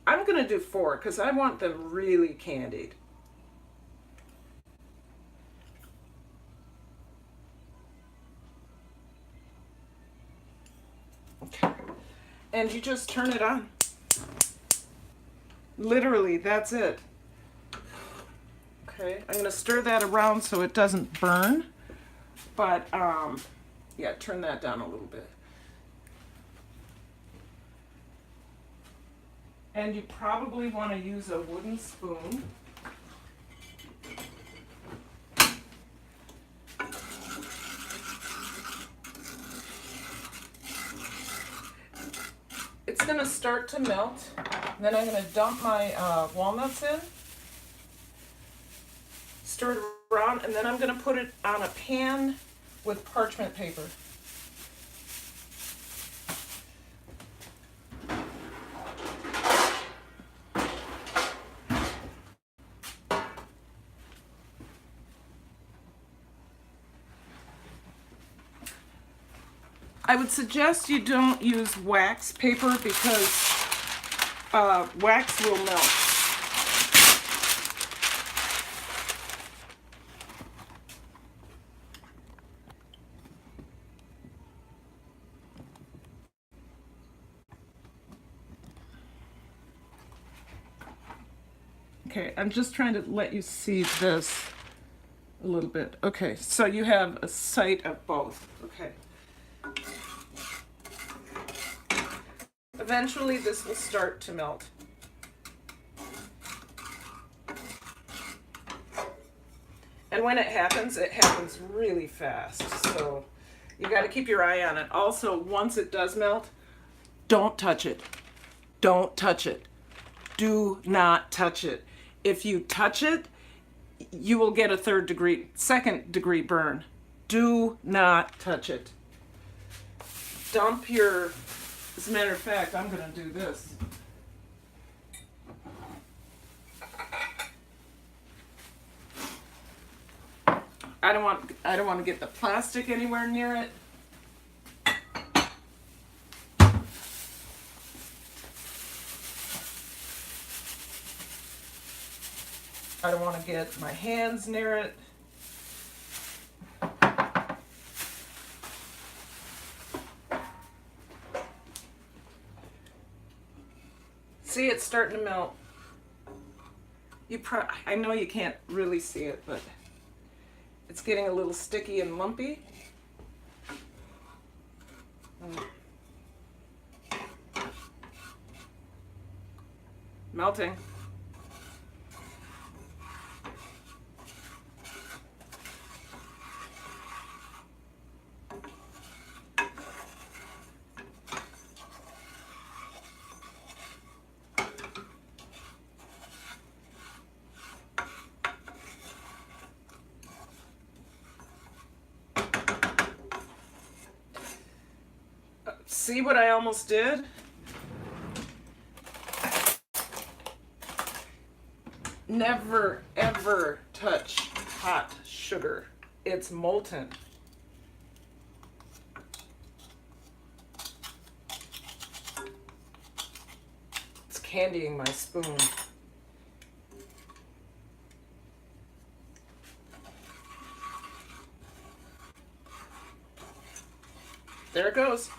I'm going to do 4 because I want them really candied. Okay. And you just turn it on. Literally, that's it. Okay, I'm going to stir that around so it doesn't burn. But, yeah, turn that down a little bit. And you probably want to use a wooden spoon. It's going to start to melt. Then I'm going to dump my walnuts in, stir it around, and then I'm going to put it on a pan with parchment paper. I would suggest you don't use wax paper because wax will melt. Okay, I'm just trying to let you see this a little bit. Okay, so you have a sight of both. Okay. Eventually this will start to melt. And when it happens really fast. So you got to keep your eye on it. Also, once it does melt, don't touch it. Don't touch it. Do not touch it. If you touch it, you will get a second degree burn. Do not touch it. Dump your, as a matter of fact, I'm going to do this. I don't want to get the plastic anywhere near it. I don't want to get my hands near it. See, it's starting to melt. I know you can't really see it, but it's getting a little sticky and lumpy. Melting. See what I almost did? Never, ever touch hot sugar. It's molten. It's candying my spoon. There it goes.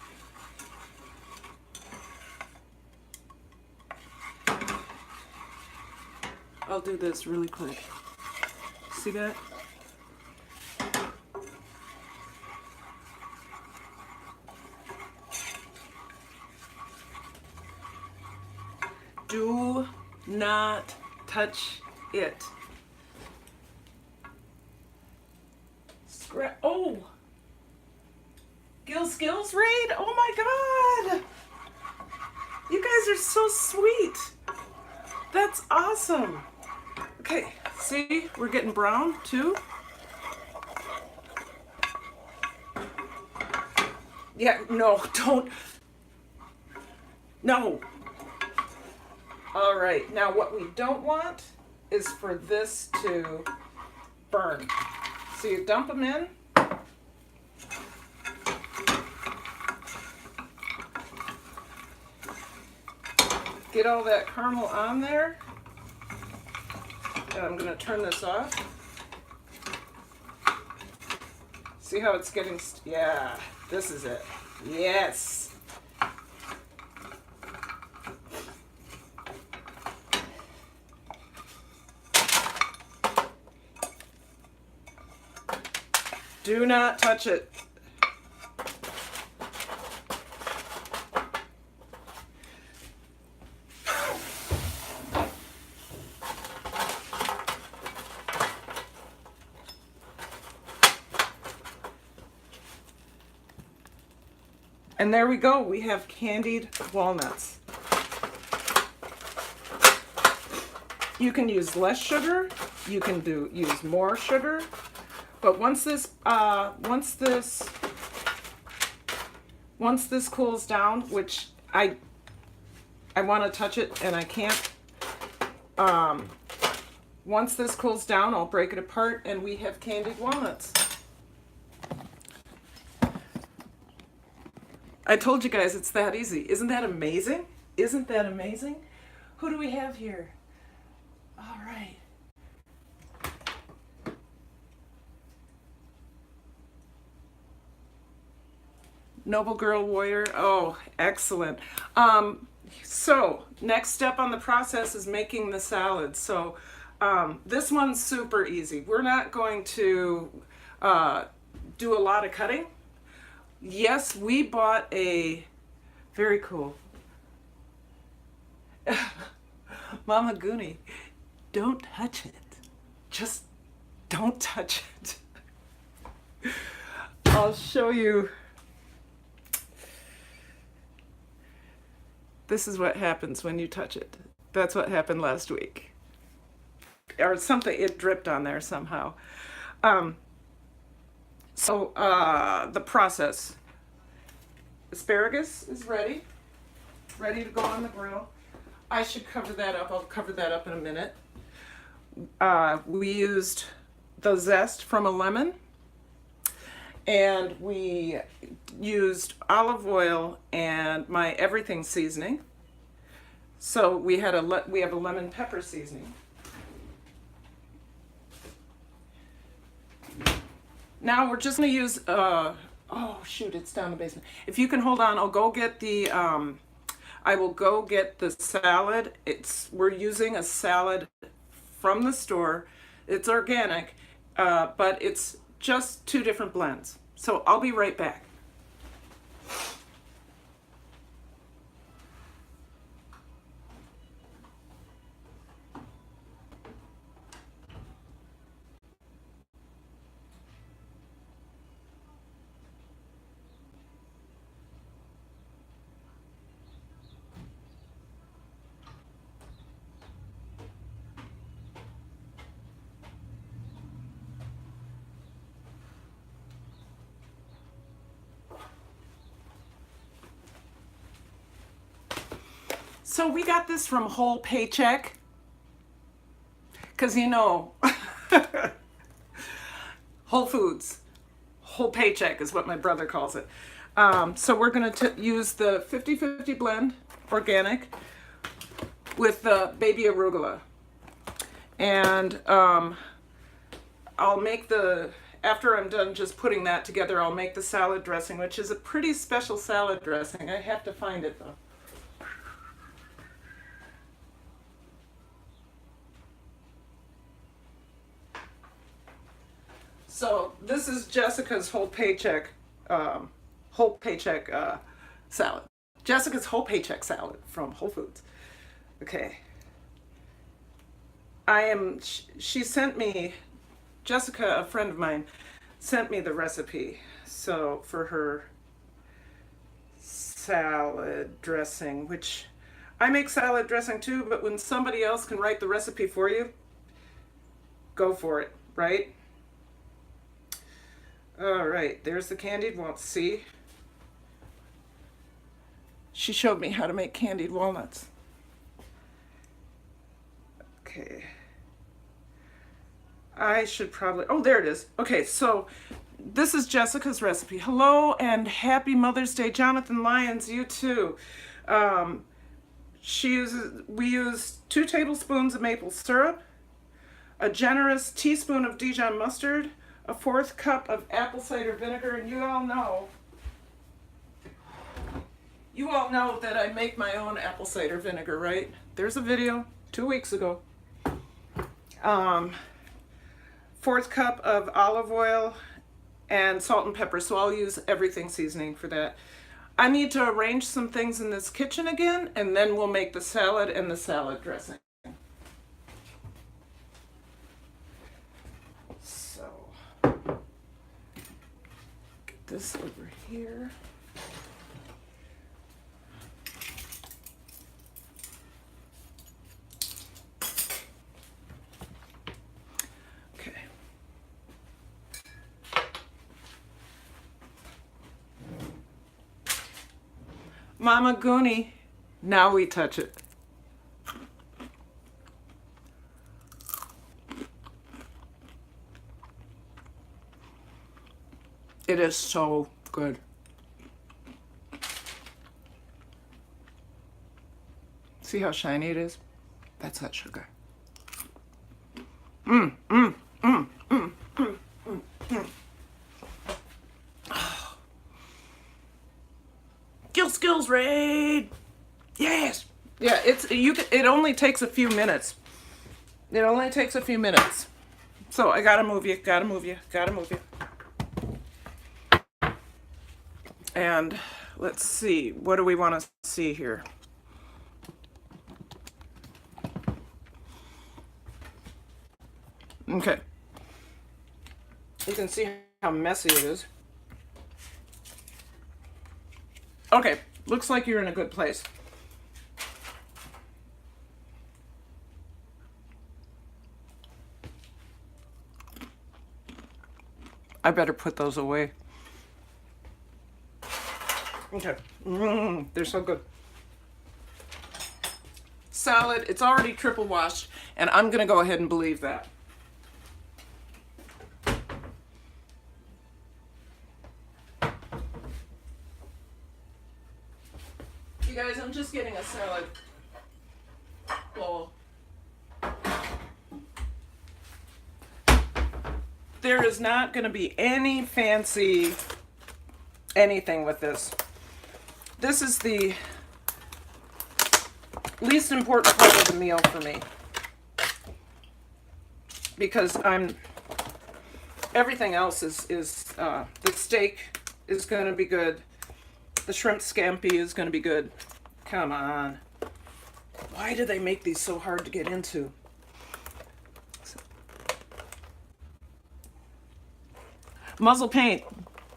I'll do this really quick. See that? not touch it. Oh! Gill Skills Raid? Oh my god! You guys are so sweet. That's awesome. Okay, see, we're getting brown too. Yeah, no, don't. No. All right, now what we don't want is for this to burn. So you dump them in. Get all that caramel on there. And I'm going to turn this off. See how it's getting, yeah, this is it. Yes. Do not touch it. And there we go, we have candied walnuts. You can use less sugar, you can use more sugar, but once this cools down, which I want to touch it and I can't, once this cools down, I'll break it apart and we have candied walnuts. I told you guys it's that easy. Isn't that amazing? Isn't that amazing? Who do we have here? All right. Noble Girl Warrior. Oh, excellent. So next step on the process is making the salad. So this one's super easy. We're not going to do a lot of cutting. Yes, we bought a, very cool. Mama Goonie, don't touch it. Just don't touch it. I'll show you. This is what happens when you touch it. That's what happened last week. Or something, it dripped on there somehow. So the process. Asparagus is ready to go on the grill. I should cover that up. I'll cover that up in a minute. We used the zest from a lemon, and we used olive oil and my everything seasoning. So we have a lemon pepper seasoning. Now we're just going to use, oh shoot, it's down the basement. If you can hold on, I'll go get the, I will go get the salad. We're using a salad from the store. It's organic, but it's just 2 different blends. So I'll be right back. So we got this from Whole Paycheck, because you know, Whole Foods, Whole Paycheck is what my brother calls it. So we're going to use the 50-50 blend, organic, with the baby arugula. And I'll make after I'm done just putting that together, I'll make the salad dressing, which is a pretty special salad dressing. I have to find it though. So this is Jessica's Whole Paycheck salad. Jessica's Whole Paycheck salad from Whole Foods. Okay. she sent me, Jessica, a friend of mine, sent me the recipe. So for her salad dressing, which I make salad dressing too, but when somebody else can write the recipe for you, go for it, right? All right, there's the candied walnuts. See? She showed me how to make candied walnuts. Okay. I should probably, oh, there it is. Okay, so this is Jessica's recipe. Hello and happy Mother's Day, Jonathan Lyons, you too. We use 2 tablespoons of maple syrup, a generous teaspoon of Dijon mustard, a 1/4 cup of apple cider vinegar, and you all know that I make my own apple cider vinegar, right? There's a video 2 weeks ago. 1/4 cup of olive oil and salt and pepper, so I'll use everything seasoning for that. I need to arrange some things in this kitchen again, and then we'll make the salad and the salad dressing. So, get this over here. Mama Goonie, now we touch it. It is so good. See how shiny it is? That's that sugar. Skills raid. Yes. Yeah, it only takes a few minutes. It only takes a few minutes. So I gotta move you. And let's see, what do we want to see here? Okay. You can see how messy it is. Okay, looks like you're in a good place. I better put those away. Okay, they're so good. Salad, it's already triple washed, and I'm gonna go ahead and believe that. You guys, I'm just getting a salad bowl. There is not going to be any fancy anything with this. This is the least important part of the meal for me, because everything else is the steak is going to be good. The shrimp scampi is going to be good. Come on. Why do they make these so hard to get into? Muzzle paint.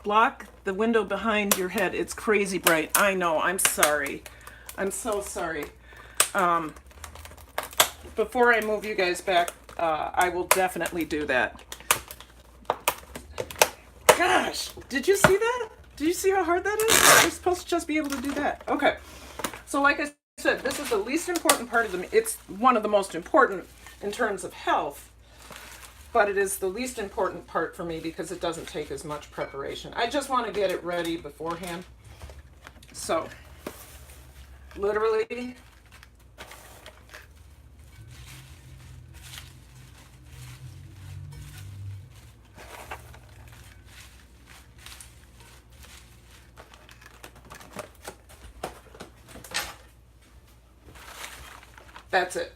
Block the window behind your head. It's crazy bright. I know. I'm sorry. I'm so sorry. Before I move you guys back, I will definitely do that. Gosh, did you see that? Do you see how hard that is? You're supposed to just be able to do that. Okay. So like I said, this is the least important part of the meal. It's one of the most important in terms of health, but it is the least important part for me because it doesn't take as much preparation. I just want to get it ready beforehand. So, literally, that's it.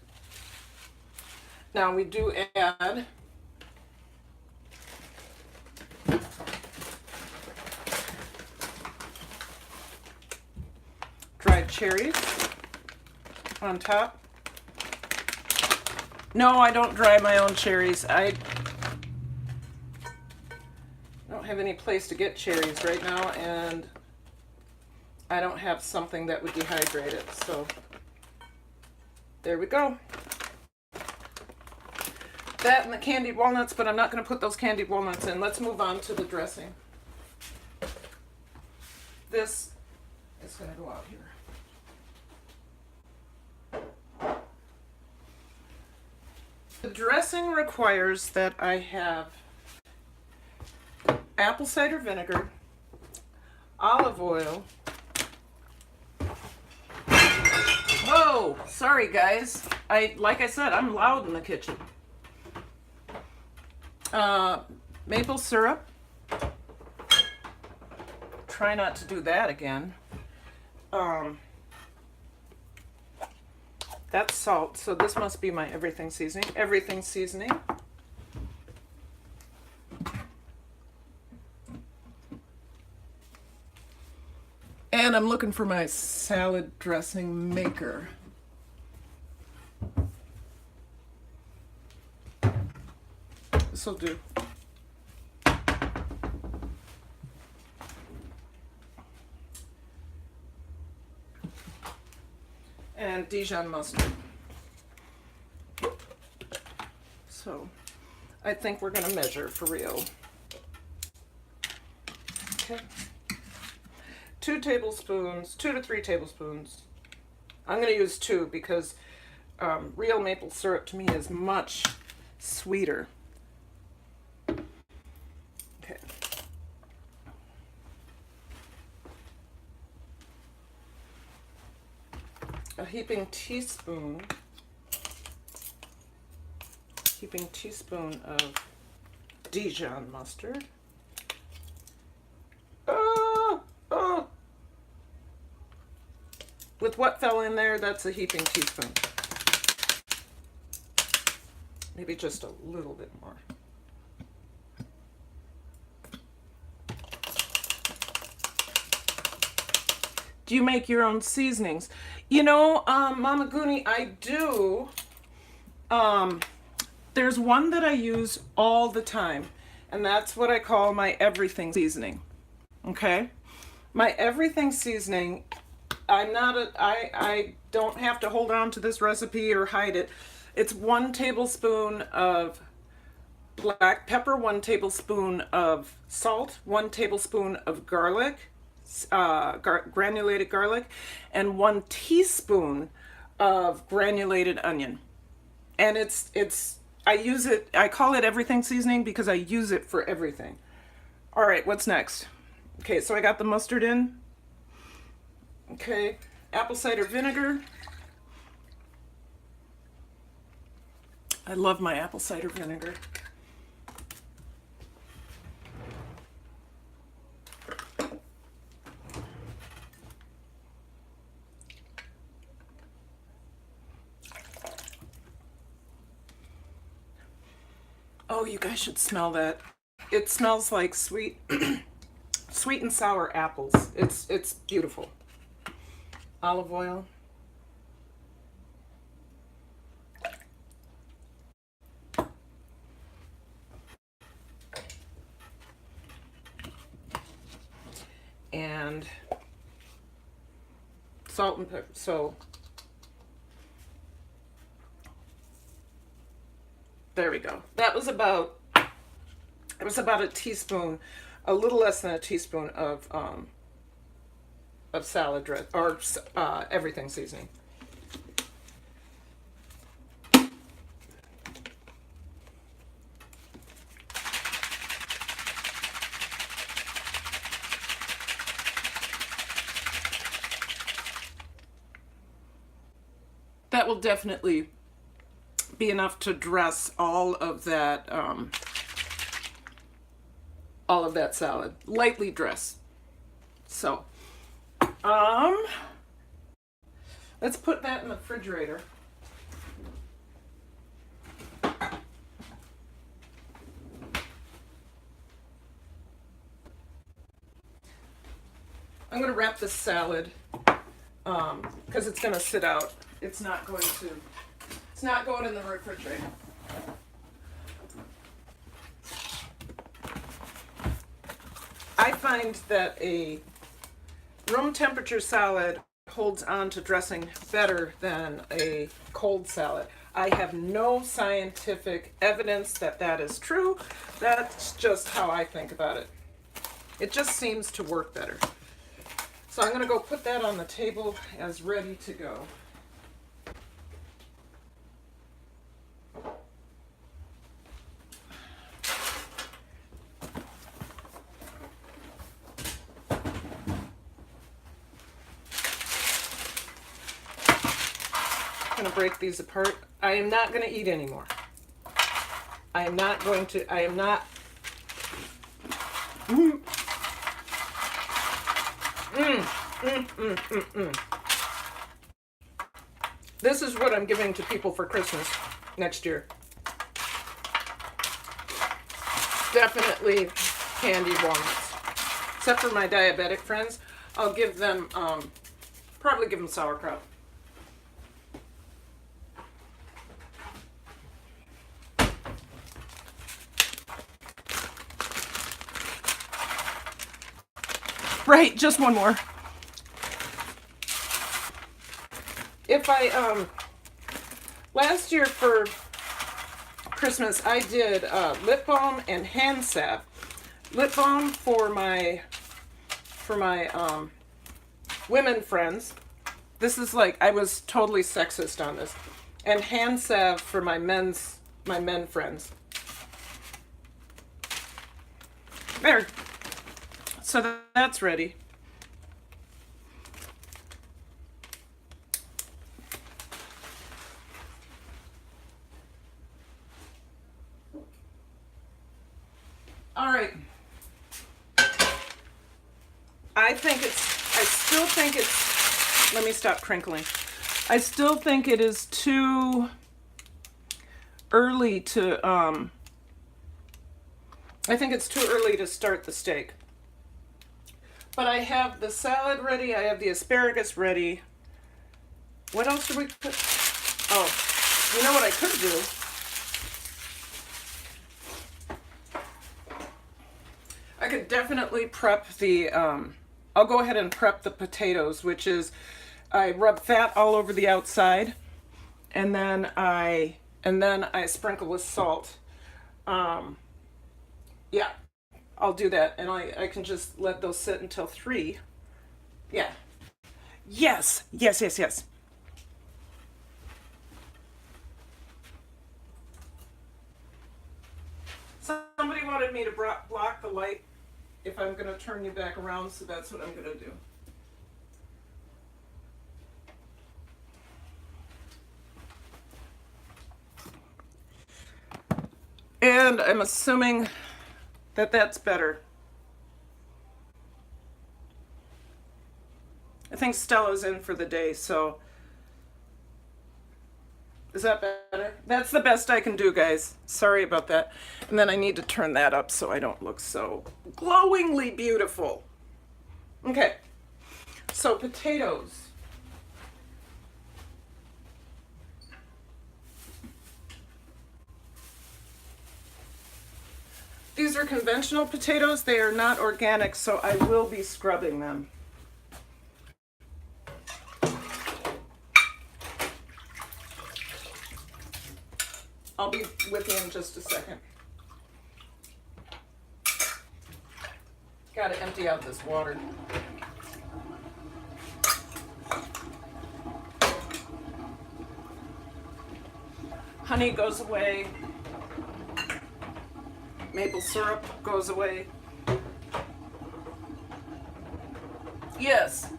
Now we do add dried cherries on top. No, I don't dry my own cherries. I don't have any place to get cherries right now, and I don't have something that would dehydrate it. So there we go. That and the candied walnuts, but I'm not going to put those candied walnuts in. Let's move on to the dressing. This is going to go out here. The dressing requires that I have apple cider vinegar, olive oil. Whoa, sorry guys. Like I said, I'm loud in the kitchen. Maple syrup. Try not to do that again. That's salt, so this must be my everything seasoning. Everything seasoning. And I'm looking for my salad dressing maker. This will do. And Dijon mustard. So I think we're going to measure for real. Okay. 2 tablespoons, 2 to 3 tablespoons. I'm going to use 2 because real maple syrup to me is much sweeter. Okay. A heaping teaspoon of Dijon mustard. With what fell in there, that's a heaping teaspoon. Maybe just a little bit more. Do you make your own seasonings? You know, Mama Goonie, I do. There's one that I use all the time, and that's what I call my everything seasoning. Okay? My everything seasoning, I don't have to hold on to this recipe or hide it. It's 1 tablespoon of black pepper, 1 tablespoon of salt, 1 tablespoon of garlic, granulated garlic, and 1 teaspoon of granulated onion. And I call it everything seasoning because I use it for everything. All right, what's next? Okay, so I got the mustard in. Okay, apple cider vinegar. I love my apple cider vinegar. Oh, you guys should smell that. It smells like sweet and sour apples. It's beautiful. Olive oil. And salt and pepper. So there we go. It was about a teaspoon, a little less than a teaspoon of salad dressing or everything seasoning. That will definitely be enough to dress all of that salad. Lightly dress. So, let's put that in the refrigerator. I'm going to wrap this salad because it's going to sit out. It's not going to It's not going in the refrigerator. I find that a room temperature salad holds on to dressing better than a cold salad. I have no scientific evidence that that is true. That's just how I think about it. It just seems to work better. So I'm going to go put that on the table as ready to go. I'm going to break these apart. I am not going to eat anymore. I am not going to, I am not. This is what I'm giving to people for Christmas next year. Definitely candied walnuts. Except for my diabetic friends, I'll give them, probably give them sauerkraut. Right, just one more. If I, last year for Christmas, I did lip balm and hand salve. Lip balm for my women friends. This is like, I was totally sexist on this. And hand salve for my men friends. There. So that's ready. All right. I still think it's, let me stop crinkling. I still think it is too early to, I think it's too early to start the steak. But I have the salad ready. I have the asparagus ready. What else did we put? Oh, you know what I could do? I could definitely prep the, I'll go ahead and prep the potatoes, which is, I rub fat all over the outside, and then I sprinkle with salt. Yeah. I'll do that, and I can just let those sit until 3. Yeah. Yes. Somebody wanted me to block the light if I'm going to turn you back around, so that's what I'm going to do. And I'm assuming that that's better. I think Stella's in for the day, so is that better? That's the best I can do, guys. Sorry about that. And then I need to turn that up so I don't look so glowingly beautiful. Okay, so potatoes. These are conventional potatoes. They are not organic, so I will be scrubbing them. I'll be with you in just a second. Gotta empty out this water. Honey goes away. Maple syrup goes away. Yes,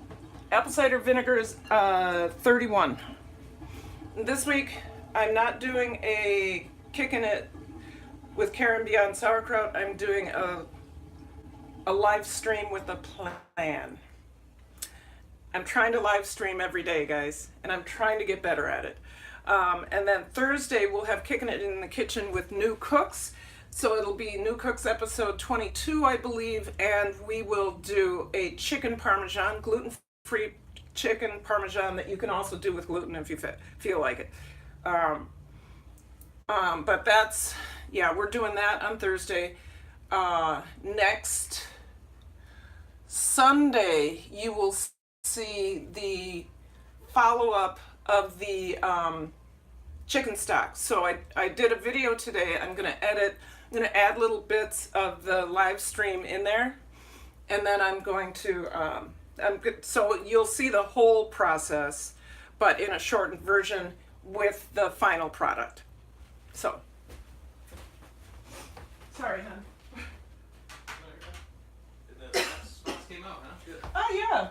apple cider vinegar is 31. This week, I'm not doing a kicking it with Karen Beyond Sauerkraut. I'm doing a live stream with a plan. I'm trying to live stream every day, guys, and I'm trying to get better at it. And then Thursday, we'll have Kicking It in the Kitchen with New Cooks. So it'll be New Cooks episode 22, I believe, and we will do a chicken parmesan, gluten-free chicken parmesan that you can also do with gluten if you feel like it. But that's, yeah, we're doing that on Thursday. Next Sunday, you will see the follow-up of the chicken stock. So I did a video today. I'm going to add little bits of the live stream in there. And then I'm going to, so you'll see the whole process, but in a shortened version with the final product. So, sorry, hon. The spots came out, huh? Good. Oh, yeah.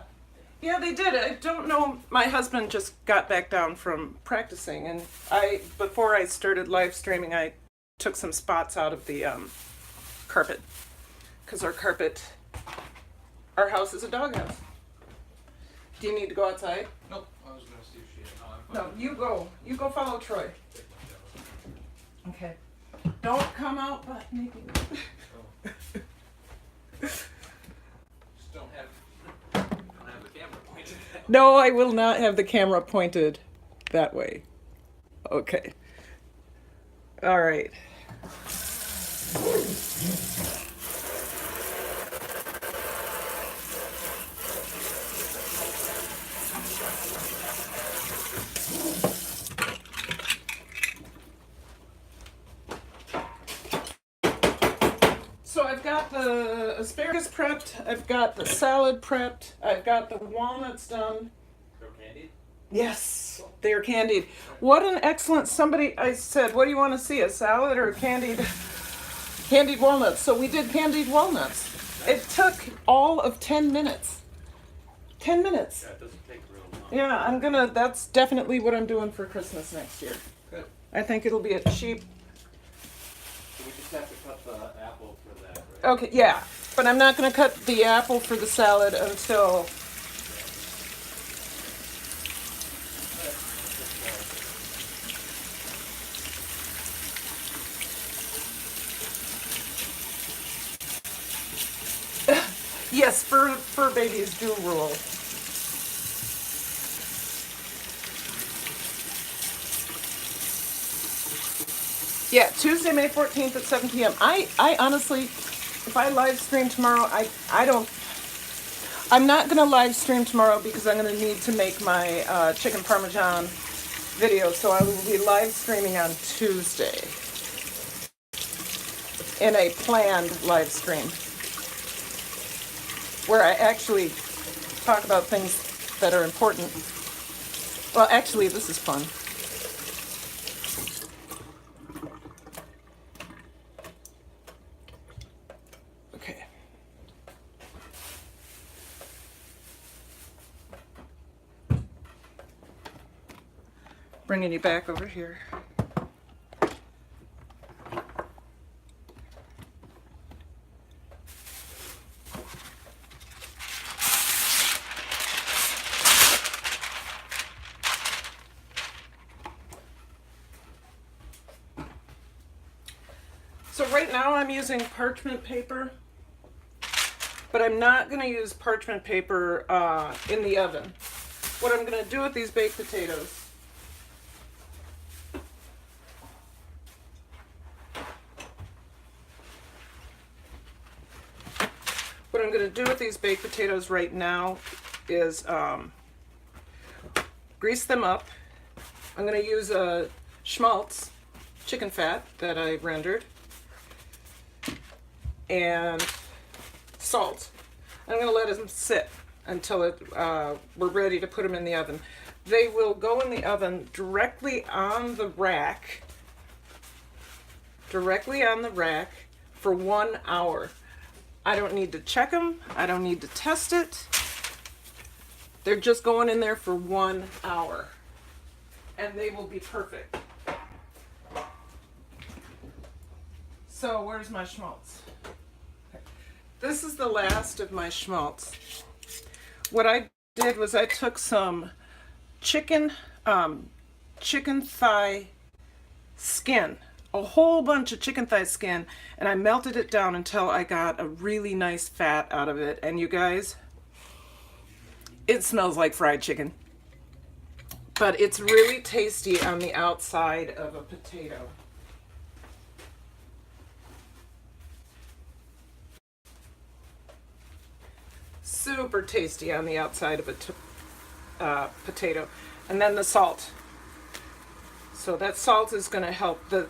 Yeah, they did. I don't know. My husband just got back down from practicing, and before I started live streaming, I took some spots out of the carpet, because our house is a doghouse. Do you need to go outside? Nope. I was gonna see if she had. No, I'm fine. No, you go. You go follow Troy. Okay. Don't come out but maybe. Just don't have the camera pointed. No, I will not have the camera pointed that way. Okay. All right. So I've got the asparagus prepped, I've got the salad prepped, I've got the walnuts done. They're candied? Yes, they're candied. What an excellent, I said, what do you want to see, a salad or candied walnuts? So we did candied walnuts. It took all of 10 minutes. 10 minutes. Yeah, it doesn't take real long. Yeah, that's definitely what I'm doing for Christmas next year. Good. I think it'll be a cheap, So we just have to cut the apple for that, right? okay, yeah, but I'm not going to cut the apple for the salad until, yes, fur babies do rule. Yeah, Tuesday, May 14th at 7 p.m. I honestly, if I live stream tomorrow, I'm not going to live stream tomorrow because I'm going to need to make my chicken parmesan video, so I will be live streaming on Tuesday in a planned live stream where I actually talk about things that are important. Well, actually, this is fun. Okay. Bringing you back over here. So right now I'm using parchment paper, but I'm not going to use parchment paper in the oven. What I'm going to do with these baked potatoes, right now is grease them up. I'm going to use a schmaltz chicken fat that I rendered, and salt. I'm going to let them sit until we're ready to put them in the oven. They will go in the oven directly on the rack for 1 hour. I don't need to check them. I don't need to test it. They're just going in there for 1 hour, and they will be perfect. So where's my schmaltz? This is the last of my schmaltz. What I did was I took some chicken thigh skin, a whole bunch of chicken thigh skin, and I melted it down until I got a really nice fat out of it. And you guys, it smells like fried chicken. but it's really tasty on the outside of a potato. Super tasty on the outside of a potato. And then the salt. So that salt is going to help the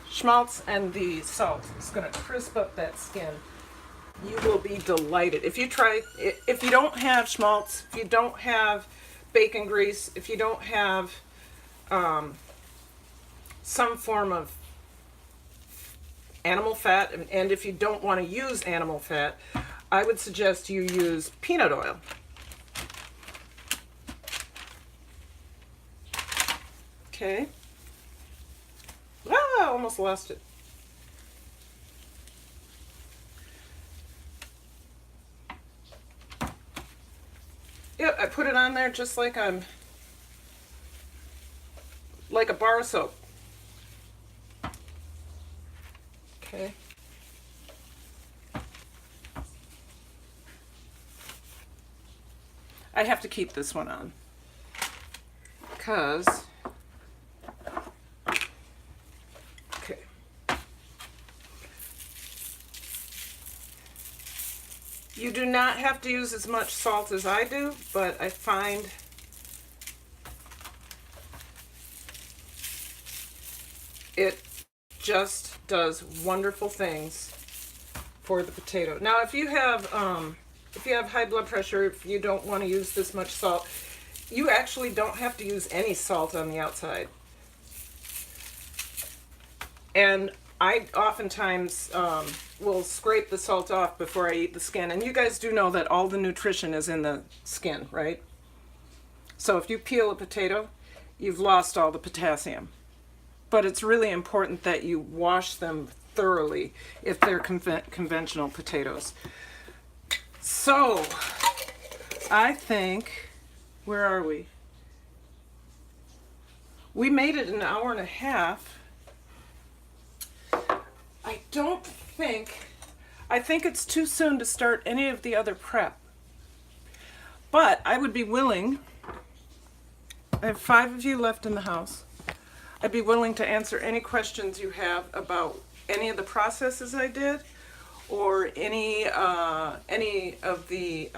schmaltz, and the salt is going to crisp up that skin. You will be delighted. If you don't have schmaltz, if you don't have bacon grease, if you don't have some form of animal fat, and if you don't want to use animal fat, I would suggest you use peanut oil. Okay. Ah, I almost lost it. Yep, I put it on there just like I'm like a bar of soap. Okay. I have to keep this one on because okay. You do not have to use as much salt as I do, but I find it just does wonderful things for the potato. Now, if you have high blood pressure, if you don't want to use this much salt, you actually don't have to use any salt on the outside. And I oftentimes will scrape the salt off before I eat the skin. And you guys do know that all the nutrition is in the skin, right? So if you peel a potato, you've lost all the potassium. But it's really important that you wash them thoroughly if they're conventional potatoes. So, I think, where are we? We made it an hour and a half. I think it's too soon to start any of the other prep. But I would be willing, I have 5 of you left in the house. I'd be willing to answer any questions you have about any of the processes I did, or any of the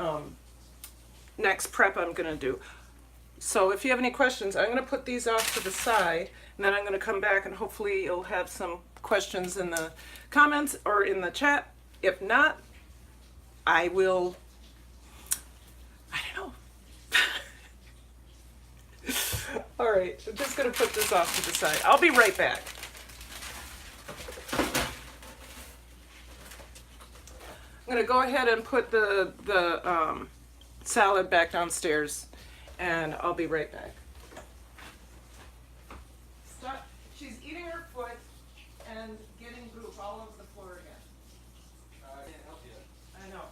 next prep I'm going to do. So if you have any questions, I'm going to put these off to the side, and then I'm going to come back, and hopefully you'll have some questions in the comments or in the chat. If not, I don't know. All right, I'm just going to put this off to the side. I'll be right back. I'm going to go ahead and put the salad back downstairs, and I'll be right back. Stop. She's eating her foot and getting goop all over the floor again. I can't help you. I know.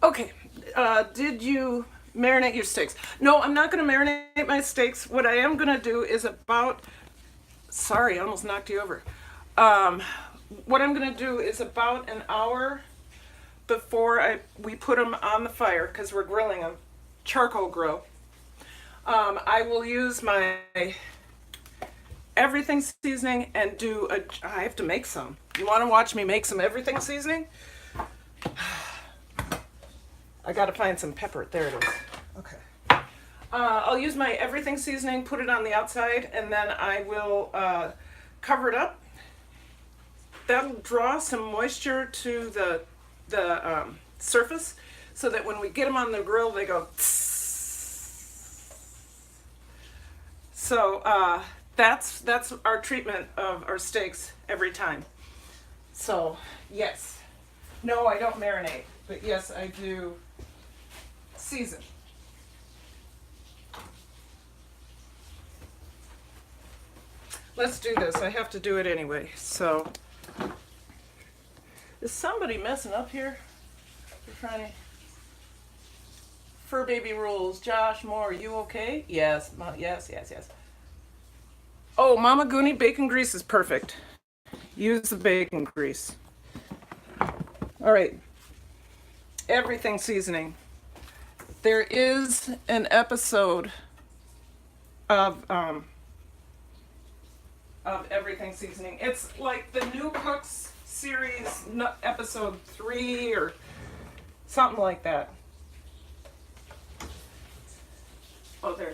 Okay, did you marinate your steaks? No, I'm not going to marinate my steaks. What I am going to do is sorry, I almost knocked you over. What I'm going to do is about an hour before we put them on the fire, because we're grilling them, charcoal grill, I will use my everything seasoning and I have to make some. You want to watch me make some everything seasoning? I gotta find some pepper. There it is. Okay. I'll use my everything seasoning, put it on the outside, and then I will cover it up. That'll draw some moisture to the surface, so that when we get them on the grill, they go tss. So that's our treatment of our steaks every time. So yes, no, I don't marinate, but yes, I do season. Let's do this. I have to do it anyway. So, is somebody messing up here? They're trying to... Fur Baby Rules. Josh Moore, are you okay? Yes, yes. Oh, Mama Goonie, bacon grease is perfect. Use the bacon grease. All right. Everything seasoning. There is an episode of Everything Seasoning. It's like the New Cooks series, episode 3 or something like that. Oh, there.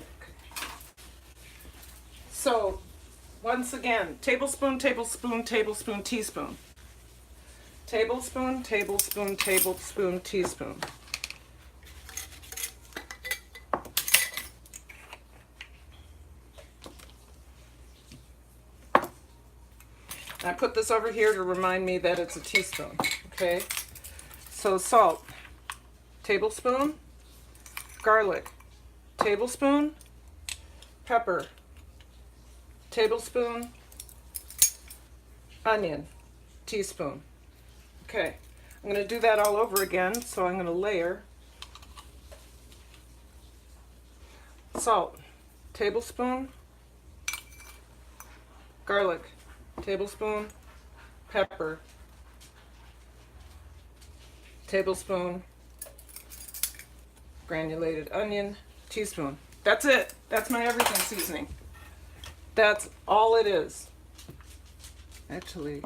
So, once again, tablespoon, tablespoon, tablespoon, teaspoon. Tablespoon, tablespoon, tablespoon, teaspoon. I put this over here to remind me that it's a teaspoon, okay? So salt, tablespoon, garlic, tablespoon, pepper, tablespoon, onion, teaspoon. Okay, I'm going to do that all over again, so I'm going to layer. Salt, tablespoon, garlic, tablespoon, pepper, tablespoon, granulated onion, teaspoon. That's it. That's my everything seasoning. That's all it is. Actually,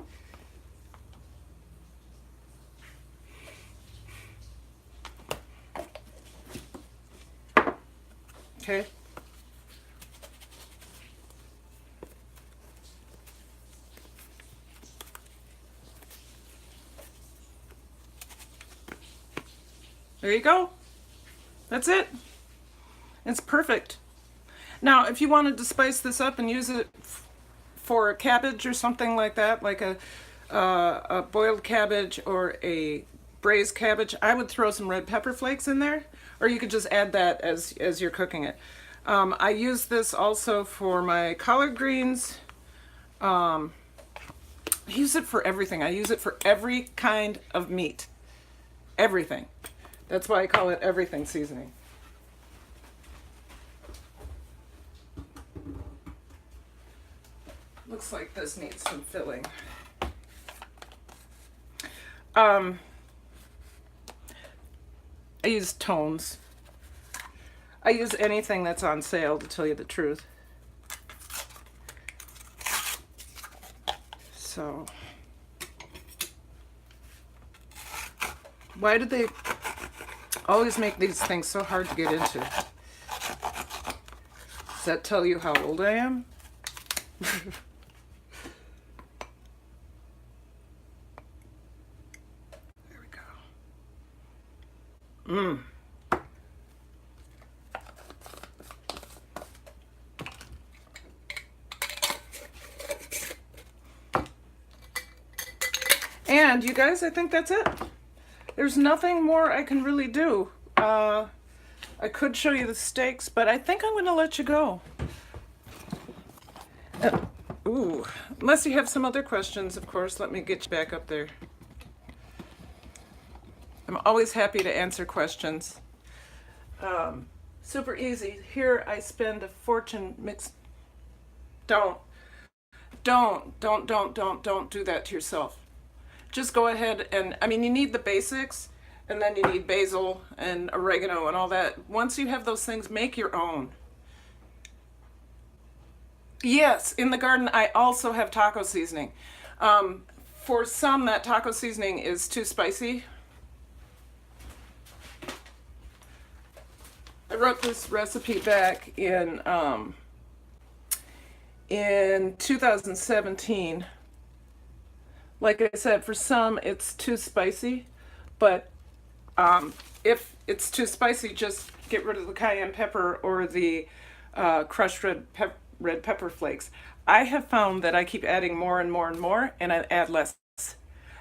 okay. There you go. That's it. It's perfect. Now, if you wanted to spice this up and use it for a cabbage or something like that, like a boiled cabbage or a braised cabbage, I would throw some red pepper flakes in there, or you could just add that as you're cooking it. I use this also for my collard greens. I use it for everything. I use it for every kind of meat. Everything. That's why I call it everything seasoning. Looks like this needs some filling. I use tones. I use anything that's on sale, to tell you the truth. So, why do they always make these things so hard to get into? Does that tell you how old I am? There we go. And you guys, I think that's it. There's nothing more I can really do. I could show you the steaks, but I think I'm going to let you go. Unless you have some other questions, of course, let me get you back up there. I'm always happy to answer questions. Super easy. Here I spend a fortune Don't do that to yourself. Just go ahead and, I mean, you need the basics, and then you need basil and oregano and all that. Once you have those things, make your own. Yes, in the garden I also have taco seasoning. For some, that taco seasoning is too spicy. I wrote this recipe back in 2017. Like I said, for some it's too spicy, but if it's too spicy, just get rid of the cayenne pepper or the crushed red pepper flakes. I have found that I keep adding more and more and more, and I add less.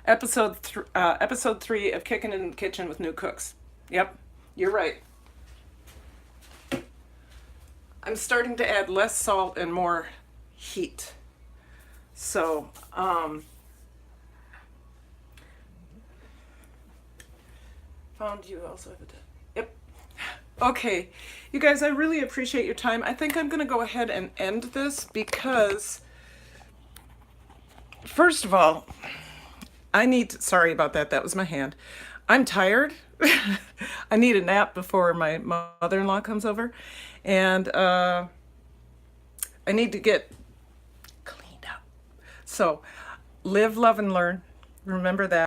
Episode 3 of Kicking in the Kitchen with New Cooks. Yep, you're right. I'm starting to add less salt and more heat. So, found you also have a, yep. Okay, you guys, I really appreciate your time. I think I'm gonna go ahead and end this because, first of all, sorry about that, that was my hand. I'm tired. I need a nap before my mother-in-law comes over. And I need to get cleaned up. So live, love, and learn. Remember that.